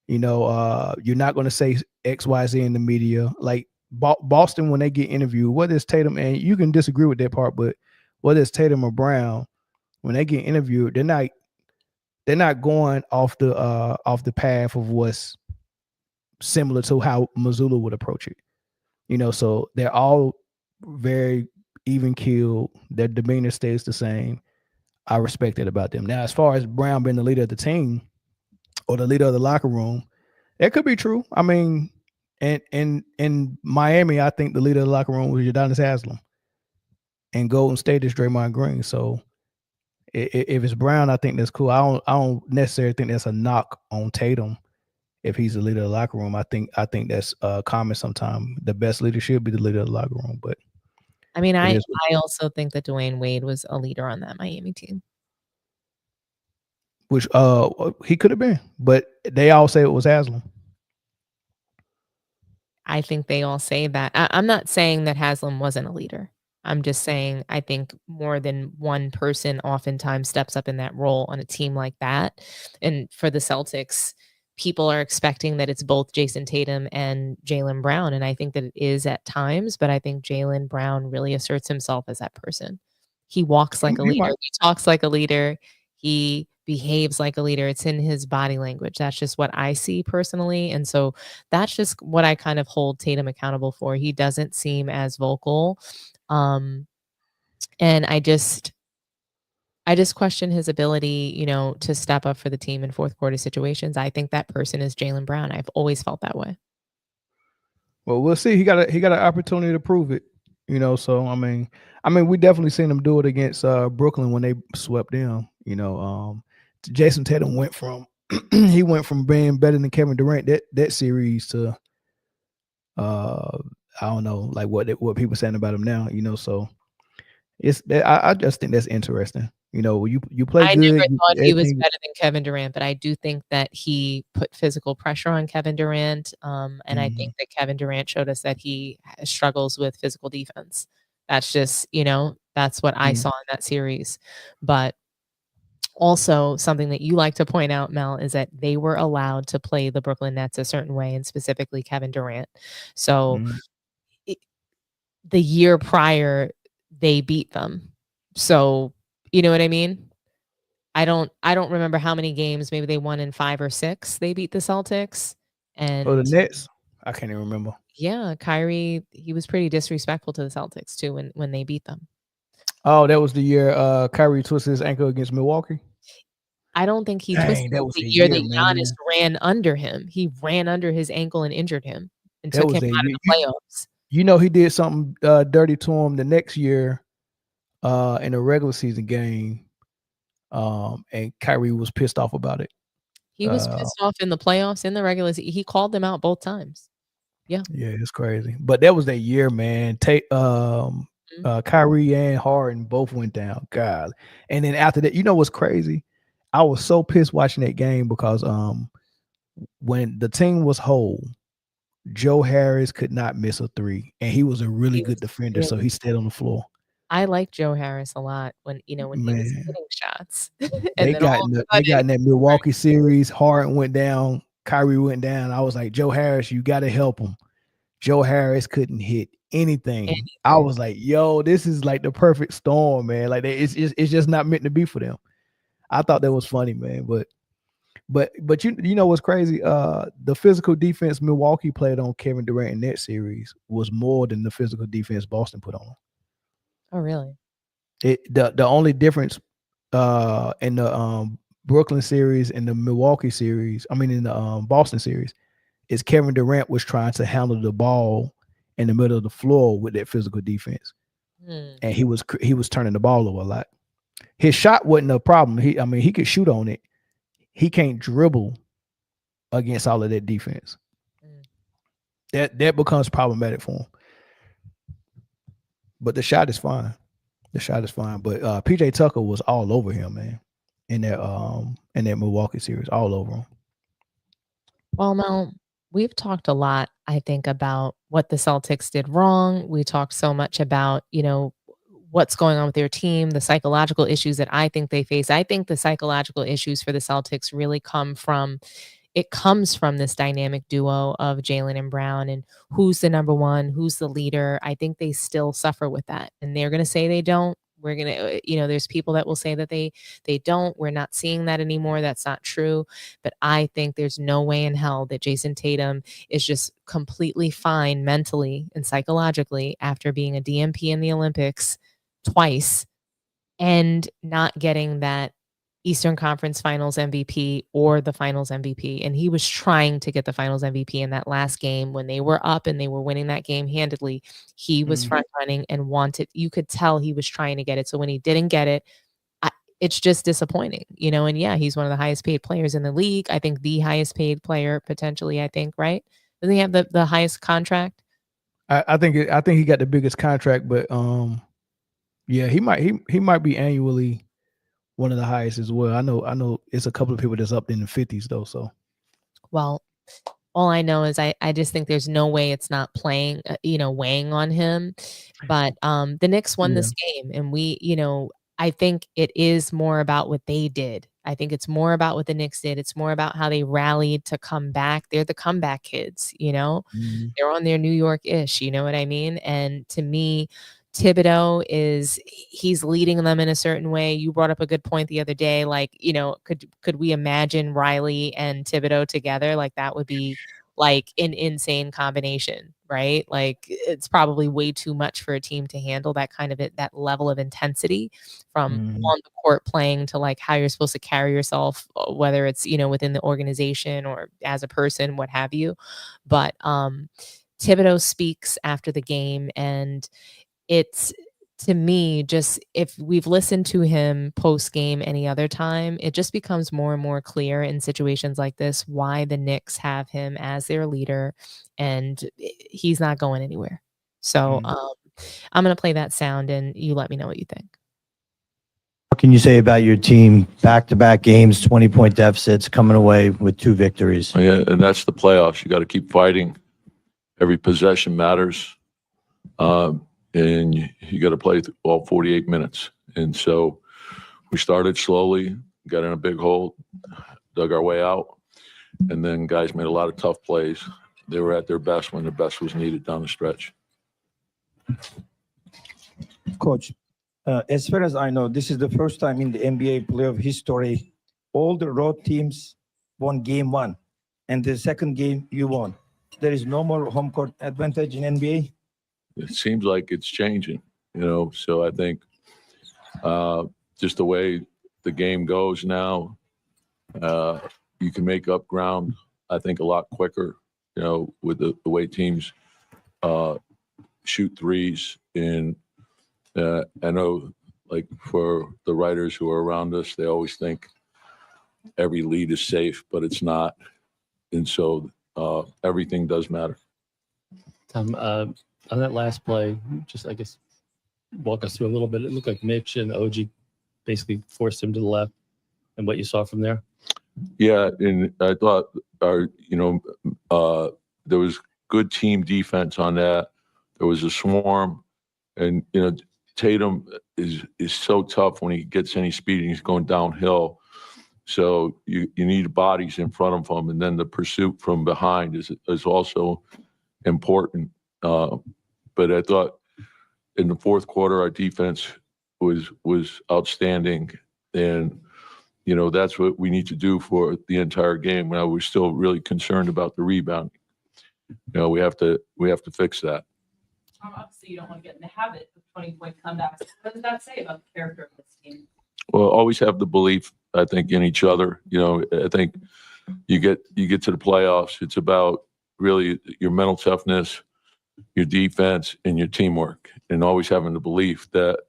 You're not going to say X, Y, Z in the media. Like Boston, when they get interviewed, whether it's Tatum, and you can disagree with that part, but whether it's Tatum or Brown, when they get interviewed, they're not going off the path of what's similar to how Mazzulla would approach it. So they're all very even keeled. Their demeanor stays the same. I respect it about them. Now, as far as Brown being the leader of the team or the leader of the locker room, that could be true. I mean, in Miami, I think the leader of the locker room was Udonis Haslem. And Golden State is Draymond Green. So if it's Brown, I think that's cool. I don't necessarily think that's a knock on Tatum if he's the leader of the locker room. I think that's common sometimes. The best leader should be the leader of the locker room. But I mean, I also think that Dwayne Wade was a leader on that Miami team. Which he could have been, but they all say it was Haslem. I think they all say that. I'm not saying that Haslem wasn't a leader. I'm just saying I think more than one person oftentimes steps up in that role on a team like that. And for the Celtics, people are expecting that it's both Jason Tatum and Jaylen Brown. And I think that it is at times, but I think Jaylen Brown really asserts himself as that person. He walks like a leader. He talks like a leader. He behaves like a leader. It's in his body language. That's just what I see personally. And so that's just what I kind of hold Tatum accountable for. He doesn't seem as vocal. And I just question his ability, to step up for the team in fourth quarter situations. I think that person is Jaylen Brown. I've always felt that way. Well, we'll see. He got an opportunity to prove it. So I mean, we definitely seen him do it against Brooklyn when they swept them. Jason Tatum went from being better than Kevin Durant that series to I don't know, like what people saying about him now. So I just think that's interesting. You play I good. never thought he was better than Kevin Durant, but I do think that he put physical pressure on Kevin Durant. And I think that Kevin Durant showed us that he struggles with physical defense. That's just, that's what I saw in that series. But also something that you like to point out, Mel, is that they were allowed to play the Brooklyn Nets a certain way, and specifically Kevin Durant. So the year prior, they beat them. So, you know what I mean? I don't remember how many games. Maybe they won in 5 or 6. They beat the Celtics. And the Nets? I can't even remember. Yeah, Kyrie, he was pretty disrespectful to the Celtics too when they beat them. Oh, that was the year Kyrie twisted his ankle against Milwaukee. I don't think he Dang, twisted that it was the the year year, that Giannis man. ran under him. He ran under his ankle and injured him and That took was him that out of year. the playoffs. You know he did something dirty to him the next year in a regular season game. And Kyrie was pissed off about it. He was pissed off in the playoffs, in the regular season. He called them out both times. Yeah. Yeah, it's crazy. But that was that year, man. Kyrie and Harden both went down. God. And then after that, you know what's crazy? I was so pissed watching that game because when the team was whole, Joe Harris could not miss a three, and he was a really good defender, so he stayed on the floor. I like Joe Harris a lot when he was Man. hitting shots. and They then got all in of a they got in sudden, that Milwaukee series. Harden went down, Kyrie went down. I was like, Joe Harris, you got to help him. Joe Harris couldn't hit anything. I was like, yo, this is like the perfect storm, man. Like it's just not meant to be for them. I thought that was funny, man. But you know what's crazy? The physical defense Milwaukee played on Kevin Durant in that series was more than the physical defense Boston put on. oh, really? The only difference in the Brooklyn series and the Milwaukee series, I mean in the Boston series, is Kevin Durant was trying to handle the ball in the middle of the floor with that physical defense, and he was turning the ball over a lot. His shot wasn't a problem. He could shoot on it. He can't dribble against all of that defense. That becomes problematic for him. But the shot is fine. The shot is fine. But PJ Tucker was all over him, man, in that Milwaukee series, all over him. Well, Mel, we've talked a lot, I think, about what the Celtics did wrong. We talked so much about, what's going on with their team, the psychological issues that I think they face. I think the psychological issues for the Celtics really comes from this dynamic duo of Jaylen and Brown and who's the number one, who's the leader. I think they still suffer with that. And they're going to say they don't. We're going to, there's people that will say that they don't. We're not seeing that anymore. That's not true. But I think there's no way in hell that Jason Tatum is just completely fine mentally and psychologically after being a DMP in the Olympics twice and not getting that Eastern Conference Finals MVP or the Finals MVP. And he was trying to get the Finals MVP in that last game when they were up and they were winning that game handedly. He was front running and you could tell he was trying to get it. So when he didn't get it, it's just disappointing, and yeah, he's one of the highest paid players in the league. I think the highest paid player potentially, right? Doesn't he have the highest contract? I think he got the biggest contract, but yeah, he might be annually one of the highest as well. I know it's a couple of people that's up in the 50s though. So, well, all I know is I just think there's no way it's not playing, weighing on him. But the Knicks won this game, and I think it is more about what they did. I think it's more about what the Knicks did. It's more about how they rallied to come back. They're the comeback kids, They're on their New York-ish, you know what I mean? And to me, Thibodeau he's leading them in a certain way. You brought up a good point the other day. Like, could we imagine Riley and Thibodeau together? Like that would be like an insane combination, right? Like it's probably way too much for a team to handle that kind of that level of intensity from on the court playing to like how you're supposed to carry yourself, whether it's, within the organization or as a person, what have you. But Thibodeau speaks after the game, and it's, to me, just if we've listened to him post game any other time, it just becomes more and more clear in situations like this why the Knicks have him as their leader, and he's not going anywhere. So I'm going to play that sound, and you let me know what you think. What can you say about your team? Back-to-back games, 20-point deficits, coming away with 2 victories. Yeah, and that's the playoffs. You got to keep fighting. Every possession matters. And you got to play all 48 minutes. And so we started slowly, got in a big hole, dug our way out, and then guys made a lot of tough plays. They were at their best when their best was needed down the stretch. Coach, as far as I know, this is the first time in the NBA playoff history all the road teams won game 1, and the second game you won. There is no more home court advantage in NBA. It seems like it's changing, so I think Just the way the game goes now, you can make up ground, I think, a lot quicker, with the way teams shoot threes. And I know, like, for the writers who are around us, they always think every lead is safe, but it's not. And so everything does matter. Tom, on that last play, just, I guess, walk us through a little bit. It looked like Mitch and OG basically forced him to the left, and what you saw from there. Yeah, and I thought there was good team defense on that. There was a swarm, and Tatum is so tough when he gets any speed and he's going downhill. So you need bodies in front of him, and then the pursuit from behind is also important. But I thought in the fourth quarter our defense was outstanding, and that's what we need to do for the entire game. Now we're still really concerned about the rebounding. We have to fix that. Obviously, you don't want to get in the habit of 20-point comebacks. What does that say about the character of this team? Well, always have the belief, I think, in each other. I think you get to the playoffs, it's about really your mental toughness, your defense, and your teamwork, and always having the belief that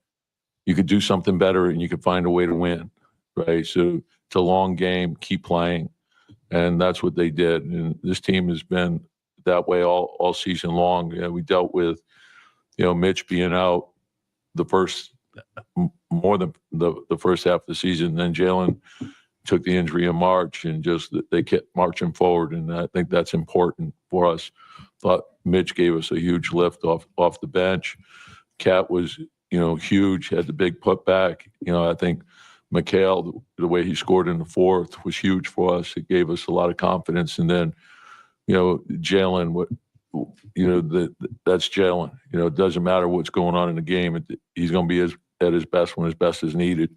you could do something better and you could find a way to win, right? So it's a long game, keep playing, and that's what they did. And this team has been that way all season long. We dealt with, Mitch being out more than the first half of the season. Then Jaylen took the injury in March, and just they kept marching forward. And I think that's important for us. Thought Mitch gave us a huge lift off the bench. Cat was, huge, had the big putback. I think Mikhail, the way he scored in the fourth was huge for us. It gave us a lot of confidence. And then, Jaylen, that's Jaylen. It doesn't matter what's going on in the game. He's going to be at his best when his best is needed.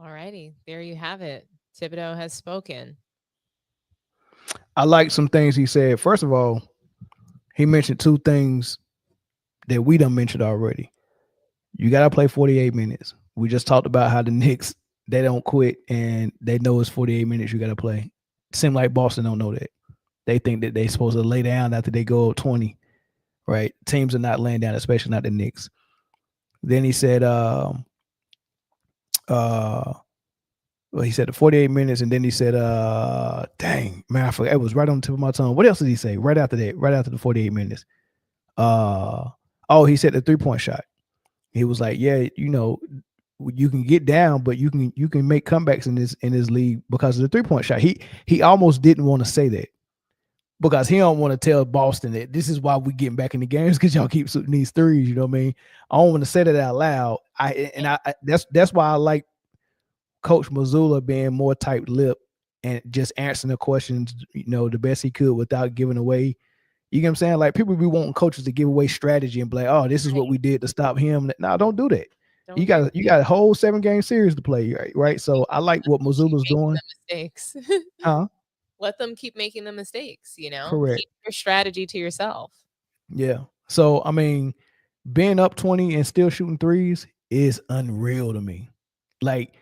All righty. There you have it. Thibodeau has spoken. I like some things he said. First of all, he mentioned two things that we done mentioned already. You got to play 48 minutes. We just talked about how the Knicks, they don't quit, and they know it's 48 minutes you got to play. It seems like Boston don't know that. They think that they're supposed to lay down after they go up 20, right? Teams are not laying down, especially not the Knicks. Then he said, he said the 48 minutes, and then he said, dang, man, I forgot. It was right on the tip of my tongue. What else did he say right after that, right after the 48 minutes? He said the 3-point shot. He was like, yeah, you can get down, but you can make comebacks in this league because of the 3-point shot. He almost didn't want to say that because he don't want to tell Boston that this is why we getting back in the games, because y'all keep shooting these threes. You know what I mean? I don't want to say that out loud. That's why I like Coach Mazzulla being more tight-lipped and just answering the questions, the best he could without giving away. You get what I'm saying? Like, people be wanting coaches to give away strategy and be like, oh, this is what we did to stop him. No, don't do that. You got a whole 7-game series to play, right? So I like what Mazzulla's doing. Mistakes. Huh? Let them keep making the mistakes, Correct. Keep your strategy to yourself. Yeah. So, I mean, being up 20 and still shooting threes is unreal to me. Like,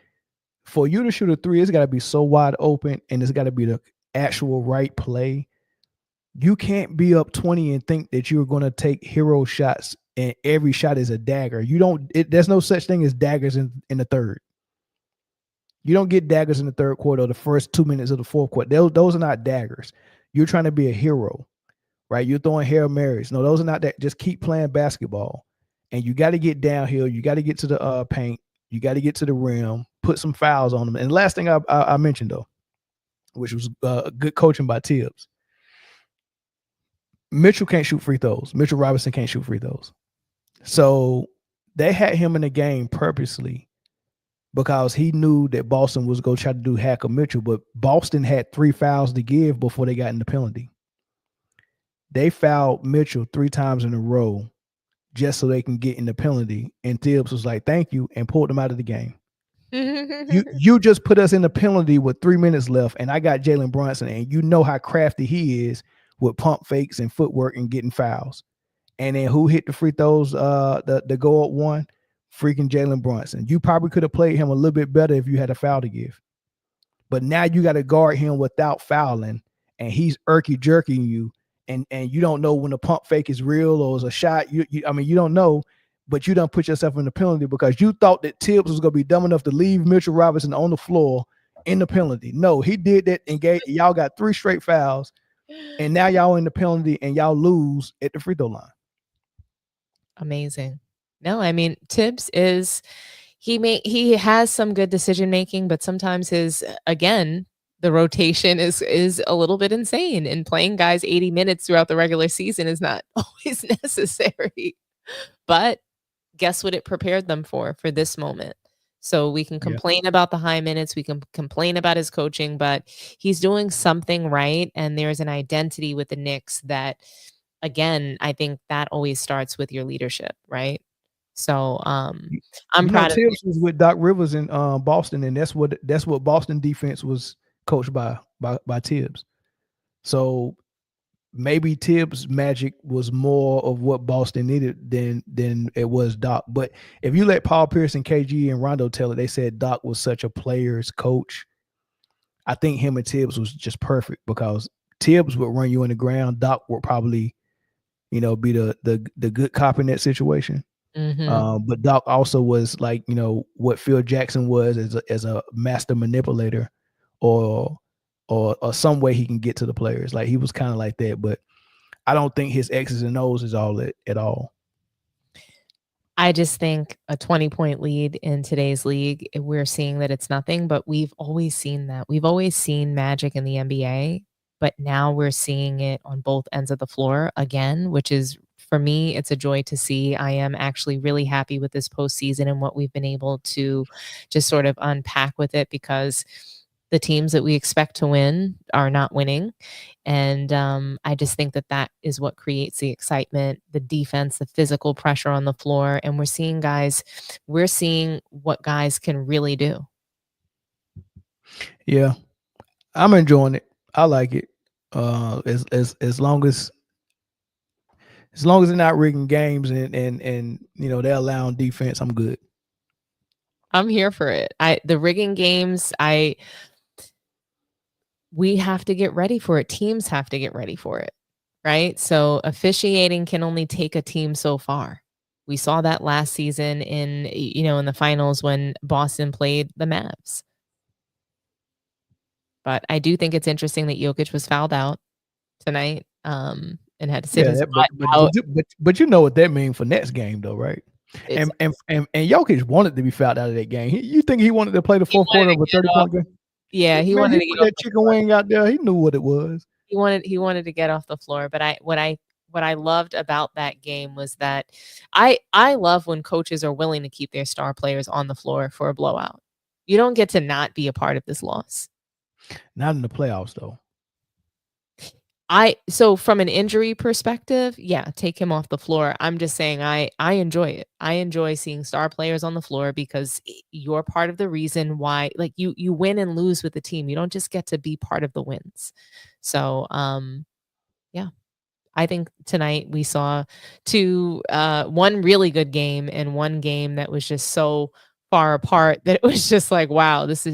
for you to shoot a three, it's got to be so wide open, and it's got to be the actual right play. You can't be up 20 and think that you're going to take hero shots and every shot is a dagger. There's no such thing as daggers in the third. You don't get daggers in the third quarter or the first 2 minutes of the fourth quarter. Those are not daggers. You're trying to be a hero, right? You're throwing Hail Marys. No, those are not that. Just keep playing basketball. And you got to get downhill. You got to get to the paint. You got to get to the rim, put some fouls on them. And the last thing I mentioned, though, which was good coaching by Tibbs, Mitchell can't shoot free throws. Mitchell Robinson can't shoot free throws. So they had him in the game purposely because he knew that Boston was going to try to do hack of Mitchell, but Boston had 3 fouls to give before they got in the penalty. They fouled Mitchell 3 times in a row just so they can get in the penalty, and Tibbs was like, thank you, and pulled them out of the game. You just put us in the penalty with 3 minutes left, and I got Jaylen Brunson, and you know how crafty he is with pump fakes and footwork and getting fouls. And then who hit the free throws, the go up one? freaking Jaylen Brunson. You probably could have played him a little bit better if you had a foul to give. But now you got to guard him without fouling, and he's irky jerking you, and you don't know when the pump fake is real or is a shot. You don't know, but you done put yourself in the penalty because you thought that Tibbs was gonna be dumb enough to leave Mitchell Robinson on the floor in the penalty. No, he did that and y'all got 3 straight fouls, and now y'all in the penalty and y'all lose at the free throw line. Amazing. No, I mean, Tibbs is he has some good decision making, but sometimes the rotation is a little bit insane, and playing guys 80 minutes throughout the regular season is not always necessary. But guess what it prepared them for this moment. So we can complain about the high minutes, we can complain about his coaching, but he's doing something right, and there's an identity with the Knicks that, again, I think that always starts with your leadership, right? So I'm proud of Tibbs was with Doc Rivers in Boston, and that's what Boston defense was coached by Tibbs. So maybe Tibbs' magic was more of what Boston needed than it was Doc. But if you let Paul Pierce and KG and Rondo tell it, they said Doc was such a player's coach. I think him and Tibbs was just perfect because Tibbs would run you in the ground. Doc would probably, be the good cop in that situation. Mm-hmm. But Doc also was like, what Phil Jackson was as a master manipulator, or some way he can get to the players. Like he was kind of like that, but I don't think his X's and O's is all it at all. I just think a 20-point lead in today's league, we're seeing that it's nothing, but we've always seen that. We've always seen magic in the NBA, but now we're seeing it on both ends of the floor again, which is, for me, it's a joy to see. I am actually really happy with this postseason and what we've been able to just sort of unpack with it, because the teams that we expect to win are not winning. And I just think that is what creates the excitement, the defense, the physical pressure on the floor. And we're seeing what guys can really do. Yeah, I'm enjoying it. I like it. As long as they're not rigging games and they're allowing defense, I'm good. I'm here for it. The rigging games, we have to get ready for it. Teams have to get ready for it, right? So officiating can only take a team so far. We saw that last season in the finals when Boston played the Mavs. But I do think it's interesting that Jokic was fouled out tonight and had to sit his butt out. But you know what that means for next game, though, right? And Jokic wanted to be fouled out of that game. You think he wanted to play the fourth quarter of a 30-point game? Yeah, he wanted to get that chicken wing out there. He knew what it was. He wanted to get off the floor. But what I loved about that game was that I love when coaches are willing to keep their star players on the floor for a blowout. You don't get to not be a part of this loss. Not in the playoffs, though. So from an injury perspective, yeah, take him off the floor. I'm just saying I enjoy it. I enjoy seeing star players on the floor because you're part of the reason why, like, you win and lose with the team. You don't just get to be part of the wins. So yeah. I think tonight we saw one really good game and one game that was just so far apart that it was just like, wow, this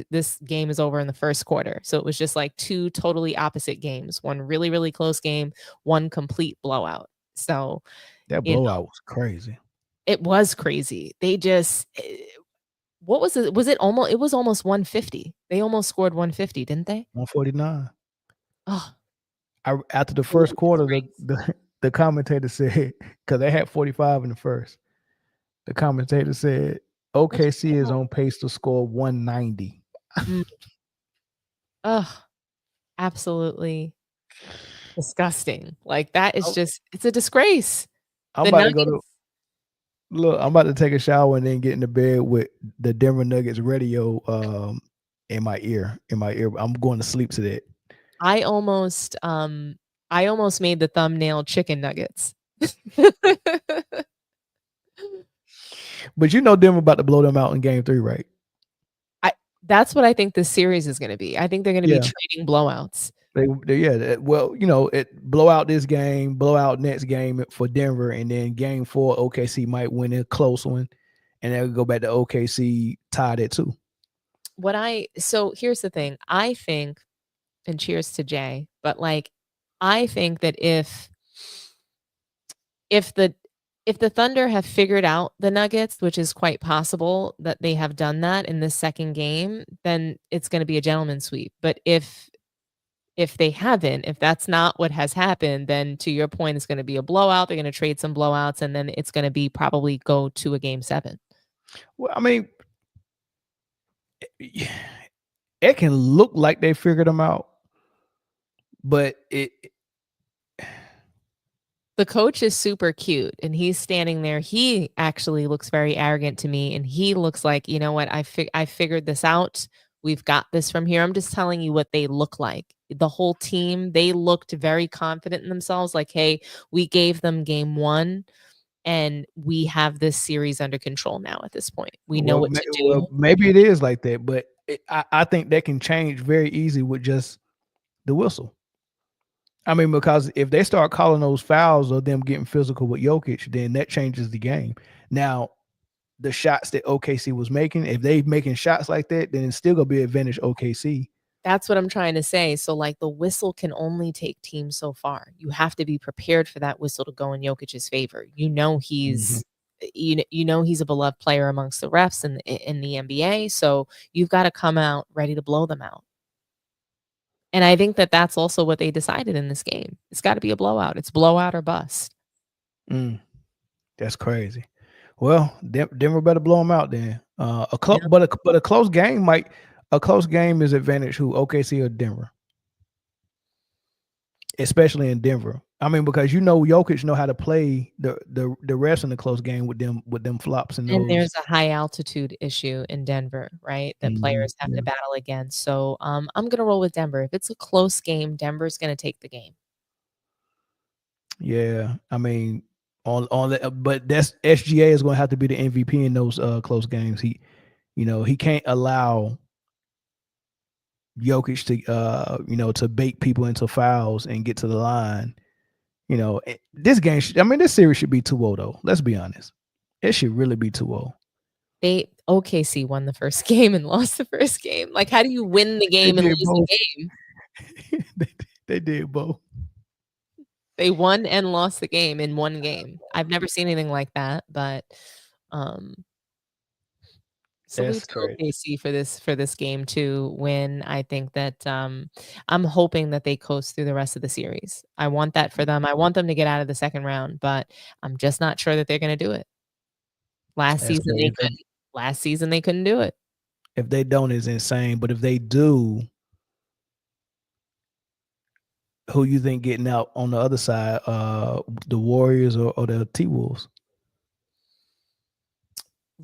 game is over in the first quarter. So it was just like 2 totally opposite games. One really, really close game, one complete blowout. So that blowout was crazy. It was crazy. They just, what was it? It was almost 150. They almost scored 150, didn't they? 149. Oh, after the first quarter, the commentator said, because they had 45 in the first, the commentator said, OKC is on pace to score 190. Oh, absolutely disgusting. Like that is it's a disgrace. I'm about to take a shower and then get into bed with the Denver Nuggets radio in my ear. I'm going to sleep to that. I almost made the thumbnail chicken nuggets. But Denver about to blow them out in game 3, right? That's what I think this series is going to be. I think they're going to be trading blowouts. Blow out this game, blow out next game for Denver, and then game 4, OKC might win a close one, and then we go back to OKC tied at 2. So here's the thing. I think, and cheers to Jay, but like, I think that if the Thunder have figured out the Nuggets, which is quite possible that they have done that in this second game, then it's going to be a gentleman's sweep. But if they haven't, if that's not what has happened, then to your point, it's going to be a blowout. They're going to trade some blowouts, and then it's going to be probably go to a game 7. Well, I mean, it can look like they figured them out, but the coach is super cute, and he's standing there. He actually looks very arrogant to me, and he looks like, you know what, I figured this out. We've got this from here. I'm just telling you what they look like. The whole team, they looked very confident in themselves. Like, hey, we gave them game 1, and we have this series under control now at this point. We know what to do. Well, maybe it is like that, but I think that can change very easy with just the whistle. I mean, because if they start calling those fouls or them getting physical with Jokic, then that changes the game. Now, the shots that OKC was making, if they making shots like that, then it's still going to be advantage OKC. That's what I'm trying to say. So, like, the whistle can only take teams so far. You have to be prepared for that whistle to go in Jokic's favor. You know he's you know he's a beloved player amongst the refs in the NBA, so you've got to come out ready to blow them out. And I think that that's also what they decided in this game. It's got to be a blowout. It's blowout or bust. That's crazy. Well, Denver better blow them out then. But a close game is advantage who, OKC or Denver, especially in Denver. I mean, because Jokic know how to play the rest in the close game with them flops and there's a high altitude issue in Denver, right? That players have to battle against. So I'm gonna roll with Denver. If it's a close game, Denver's gonna take the game. Yeah, I mean, but that's SGA is going to have to be the MVP in those close games. He can't allow Jokic to to bait people into fouls and get to the line. This game, this series should be 2-0 though. Let's be honest. It should really be 2-0. OKC won the first game and lost the first game. Like, how do you win the game and lose the game? They did both. They won and lost the game in one game. I've never seen anything like that, but salute to OKC for this game to win. I think that I'm hoping that they coast through the rest of the series. I want that for them. I want them to get out of the second round, but I'm just not sure that they're going to do it. Last season they couldn't do it. If they don't, it's insane. But if they do, who you think getting out on the other side? The Warriors or the T-Wolves?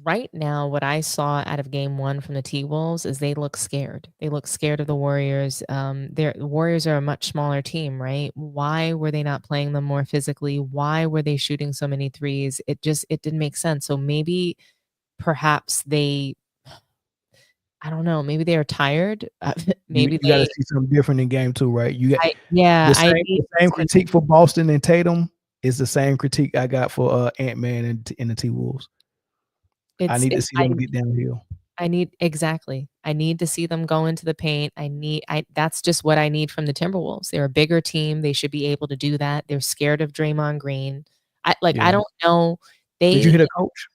Right now, what I saw out of game 1 from the T-Wolves is they look scared. They look scared of the Warriors. The Warriors are a much smaller team, right? Why were they not playing them more physically? Why were they shooting so many threes? It didn't make sense. So perhaps I don't know. Maybe they are tired. Maybe you got to see something different in game 2, right? You got the same critique for Boston and Tatum is the same critique I got for Ant-Man and the T-Wolves. I need to see them get downhill. I need to see them go into the paint. That's just what I need from the Timberwolves. They're a bigger team. They should be able to do that. They're scared of Draymond Green. I don't know. Did you hear the coach?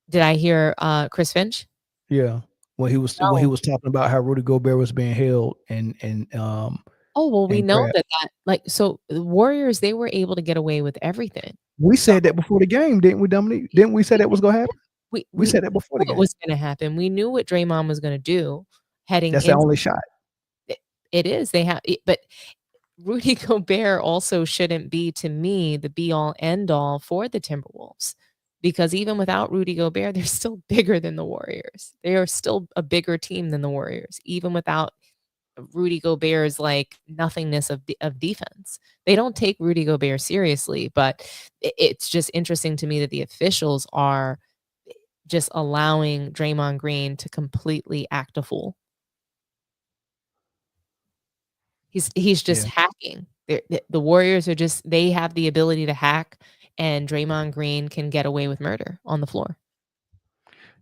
Did I hear Chris Finch? Yeah. When he was talking about how Rudy Gobert was being held and we know that so the Warriors, they were able to get away with everything. We said that before the game, didn't we, Dominique? Didn't we say that was going to happen? We said that before the game. What was going to happen? We knew what Draymond was going to do heading. That's the only shot. It is. But Rudy Gobert also shouldn't be, to me, the be all end all for the Timberwolves, because even without Rudy Gobert, they're still bigger than the Warriors. They are still a bigger team than the Warriors, even without Rudy Gobert's nothingness of defense. They don't take Rudy Gobert seriously, but it's just interesting to me that the officials are just allowing Draymond Green to completely act a fool. He's just hacking. The Warriors are they have the ability to hack, and Draymond Green can get away with murder on the floor.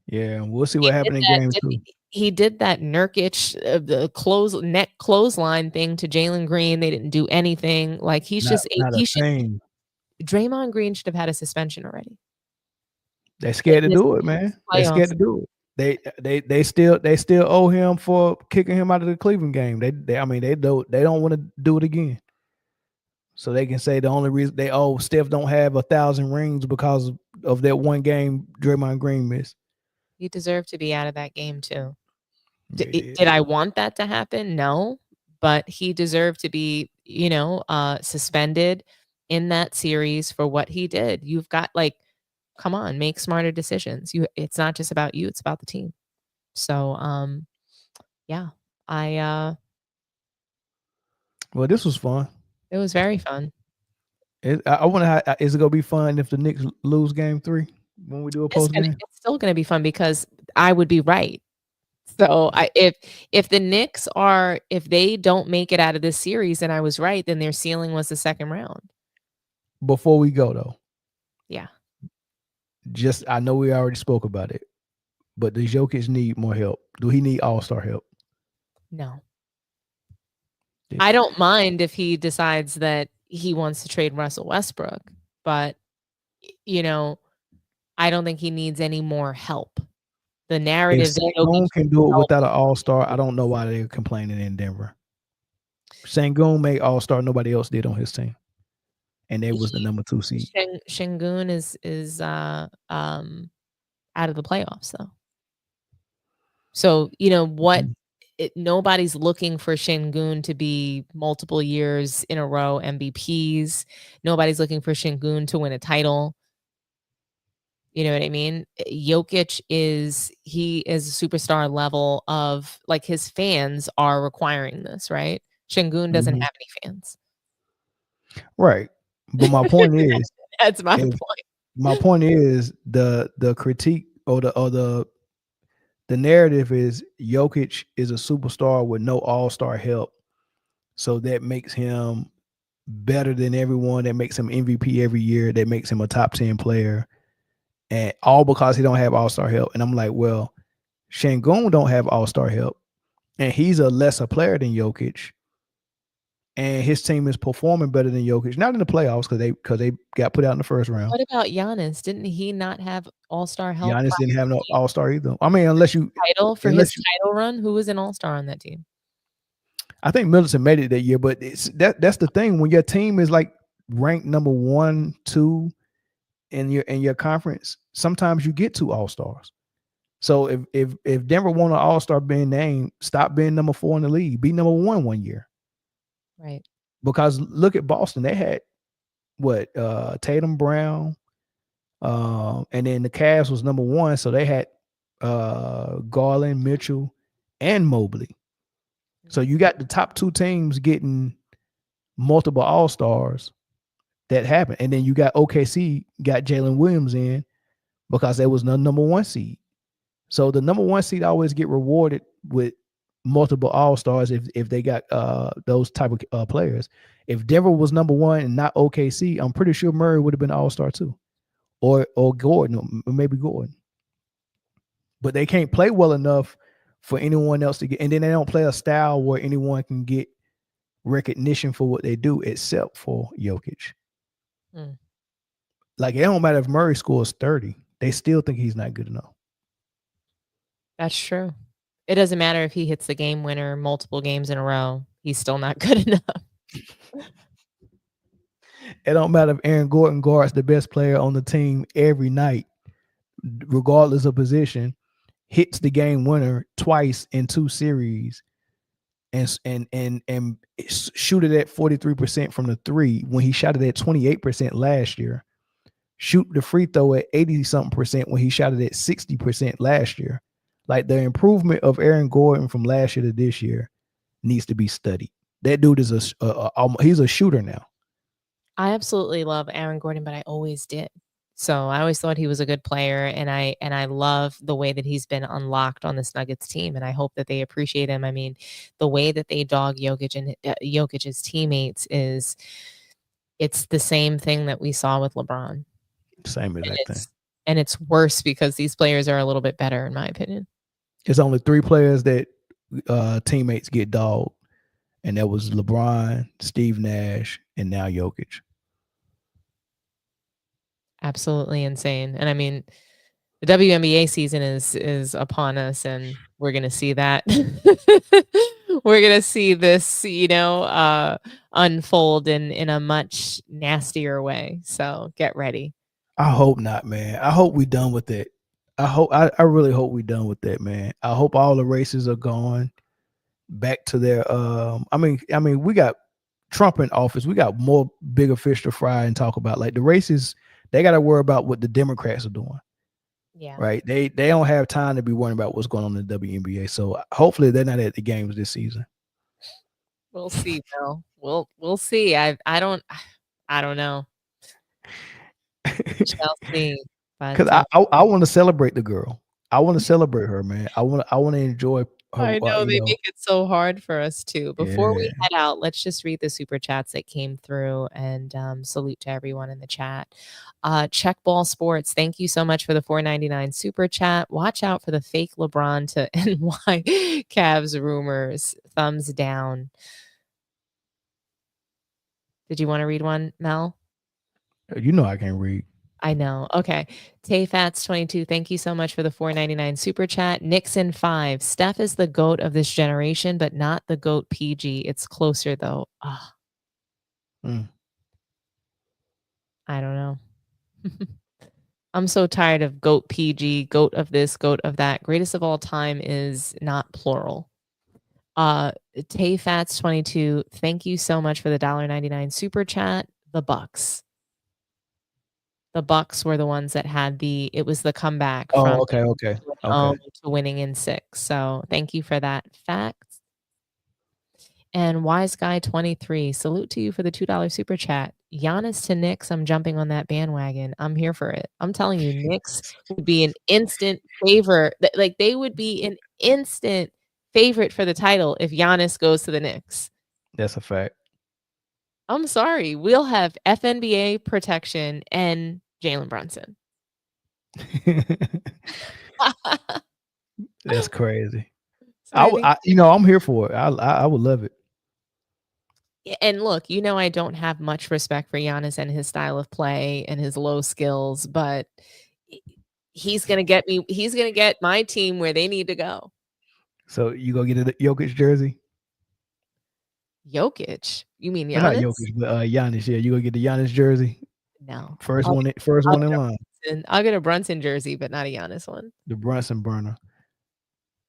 Yeah, we'll see what happened in game 2. He did that Nurkic the neck clothesline thing to Jaylen Green. They didn't do anything. Like Not a thing. Draymond Green should have had a suspension already. They're scared to This do it, man. They're scared playoffs. to do it. They still owe him for kicking him out of the Cleveland game. They don't want to do it again. So they can say the only reason Steph don't have 1,000 rings because of that one game Draymond Green missed. He deserved to be out of that game too. Did I want that to happen? No, but he deserved to be, suspended in that series for what he did. You've got come on, make smarter decisions. It's not just about you, it's about the team. So, yeah, Well, this was fun. It was very fun. I wonder is it gonna be fun if the Knicks lose game 3 when we do a post game? It's still gonna be fun because I would be right. So if the Knicks if they don't make it out of this series and I was right, then their ceiling was the second round. Before we go though. Yeah. I know we already spoke about it, but does Jokic need more help? Do he need all-star help? No. I don't mind if he decides that he wants to trade Russell Westbrook, but I don't think he needs any more help. The narrative If that Sengun can do it help without an all-star, I don't know why they're complaining in Denver. Sengun made all-star, nobody else did on his team. And they was the number 2 seed. Sengun is out of the playoffs though. So, what nobody's looking for Sengun to be multiple years in a row MVPs. Nobody's looking for Sengun to win a title. You know what I mean? Jokic is a superstar level of his fans are requiring this, right? Sengun doesn't have any fans. Right. But my point is that's my point. My point is the critique or the narrative is Jokic is a superstar with no all-star help. So that makes him better than everyone. That makes him MVP every year. That makes him a top 10 player. And all because he don't have all-star help. And I'm like, well, Sengun don't have all-star help. And he's a lesser player than Jokic. And his team is performing better than Jokic. Not in the playoffs because they got put out in the first round. What about Giannis? Didn't he not have all-star help? Giannis didn't have no all-star either. I mean, unless you title run, who was an all-star on that team? I think Middleton made it that year, but that's the thing. When your team is ranked number 1, 2 in your conference, sometimes you get 2 all-stars. So if Denver won an all-star being named, stop being number 4 in the league, be number 1 year. Right. Because look at Boston. They had Tatum, Brown, and then the Cavs was number 1. So they had Garland, Mitchell, and Mobley. So you got the top 2 teams getting multiple all-stars. That happened. And then you got OKC got Jalen Williams in because they was the number 1 seed. So the number 1 seed always get rewarded with multiple all-stars if they got those type of players. If Denver was number 1 and not OKC, I'm pretty sure Murray would have been all-star too. Or Gordon, or maybe Gordon. But they can't play well enough for anyone else to get, and then they don't play a style where anyone can get recognition for what they do except for Jokic. It don't matter if Murray scores 30, they still think he's not good enough. That's true. It doesn't matter if he hits the game winner multiple games in a row. He's still not good enough. It don't matter if Aaron Gordon guards the best player on the team every night, regardless of position, hits the game winner twice in 2 series, and shoot it at 43% from the 3 when he shot it at 28% last year. Shoot the free throw at 80-something% when he shot it at 60% last year. The improvement of Aaron Gordon from last year to this year needs to be studied. That dude is he's a shooter now. I absolutely love Aaron Gordon, but I always did. So I always thought he was a good player, and I love the way that he's been unlocked on this Nuggets team, and I hope that they appreciate him. I mean, the way that they dog Jokic and Jokic's teammates it's the same thing that we saw with LeBron. Same exact thing. And it's worse because these players are a little bit better, in my opinion. It's only 3 players that teammates get dogged, and that was LeBron, Steve Nash, and now Jokic. Absolutely insane. And I mean, the WNBA season is upon us, and we're gonna see that. We're gonna see this, unfold in a much nastier way. So get ready. I hope not, man. I hope we done with it. I really hope we done with that, man. I hope all the races are gone back to their I mean we got Trump in office. We got more bigger fish to fry and talk about. Like the races, they got to worry about what the Democrats are doing. Yeah. Right. They don't have time to be worrying about what's going on in the WNBA. So hopefully they're not at the games this season. We'll see, Bill. We'll see. I don't know. We shall see. Because But I want to celebrate the girl. I want to celebrate her, man. I want to enjoy her. I know they make it so hard for us too. Before we head out, let's just read the super chats that came through and salute to everyone in the chat. Check Ball Sports, thank you so much for the $4.99 super chat. Watch out for the fake LeBron to NY Cavs rumors. Thumbs down. Did you want to read one, Mel? You know I can't read. I know. Okay. Tayfats22, thank you so much for the $4.99 super chat. Nixon5, Steph is the GOAT of this generation, but not the GOAT PG. It's closer though. Oh, I don't know. I'm so tired of GOAT PG, GOAT of this, GOAT of that. Greatest of all time is not plural. Tayfats22, thank you so much for the $1.99 super chat. The Bucks. The Bucks were the ones that had it was the comeback from okay. to winning in 6. So thank you for that fact. And Wise Guy 23, salute to you for the $2 super chat. Giannis to Knicks, I'm jumping on that bandwagon. I'm here for it. I'm telling you, Knicks would be an instant favor. Like they would be an instant favorite for the title if Giannis goes to the Knicks. That's a fact. I'm sorry. We'll have FNBA protection and Jaylen Brunson. That's crazy. So I'm here for it. I would love it. And look, I don't have much respect for Giannis and his style of play and his low skills, but he's gonna get me. He's gonna get my team where they need to go. So you go get a Jokic jersey? Jokic? You mean Giannis? Not Jokic, but Giannis. Yeah, you go get the Giannis jersey. No, First one in line. I'll get a Brunson jersey, but not a Giannis one. The Brunson burner.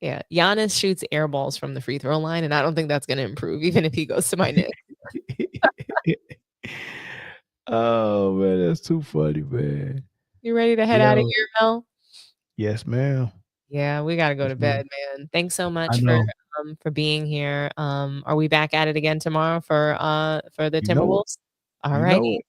Yeah, Giannis shoots air balls from the free throw line, and I don't think that's going to improve, even if he goes to my Knicks. Oh man, that's too funny, man. You ready to head out of here, Mel? Yes, ma'am. Yeah, we got to go to bed, man. Thanks so much for being here. Are we back at it again tomorrow for the Timberwolves? All righty.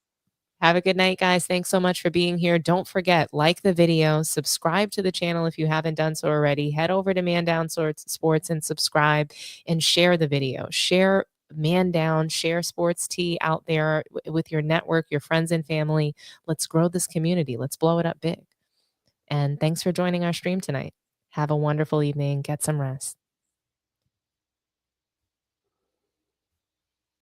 Have a good night, guys. Thanks so much for being here. Don't forget, like the video, subscribe to the channel if you haven't done so already. Head over to Man Down Sports and subscribe and share the video. Share Man Down, share Sports Tea out there with your network, your friends and family. Let's grow this community. Let's blow it up big. And thanks for joining our stream tonight. Have a wonderful evening. Get some rest.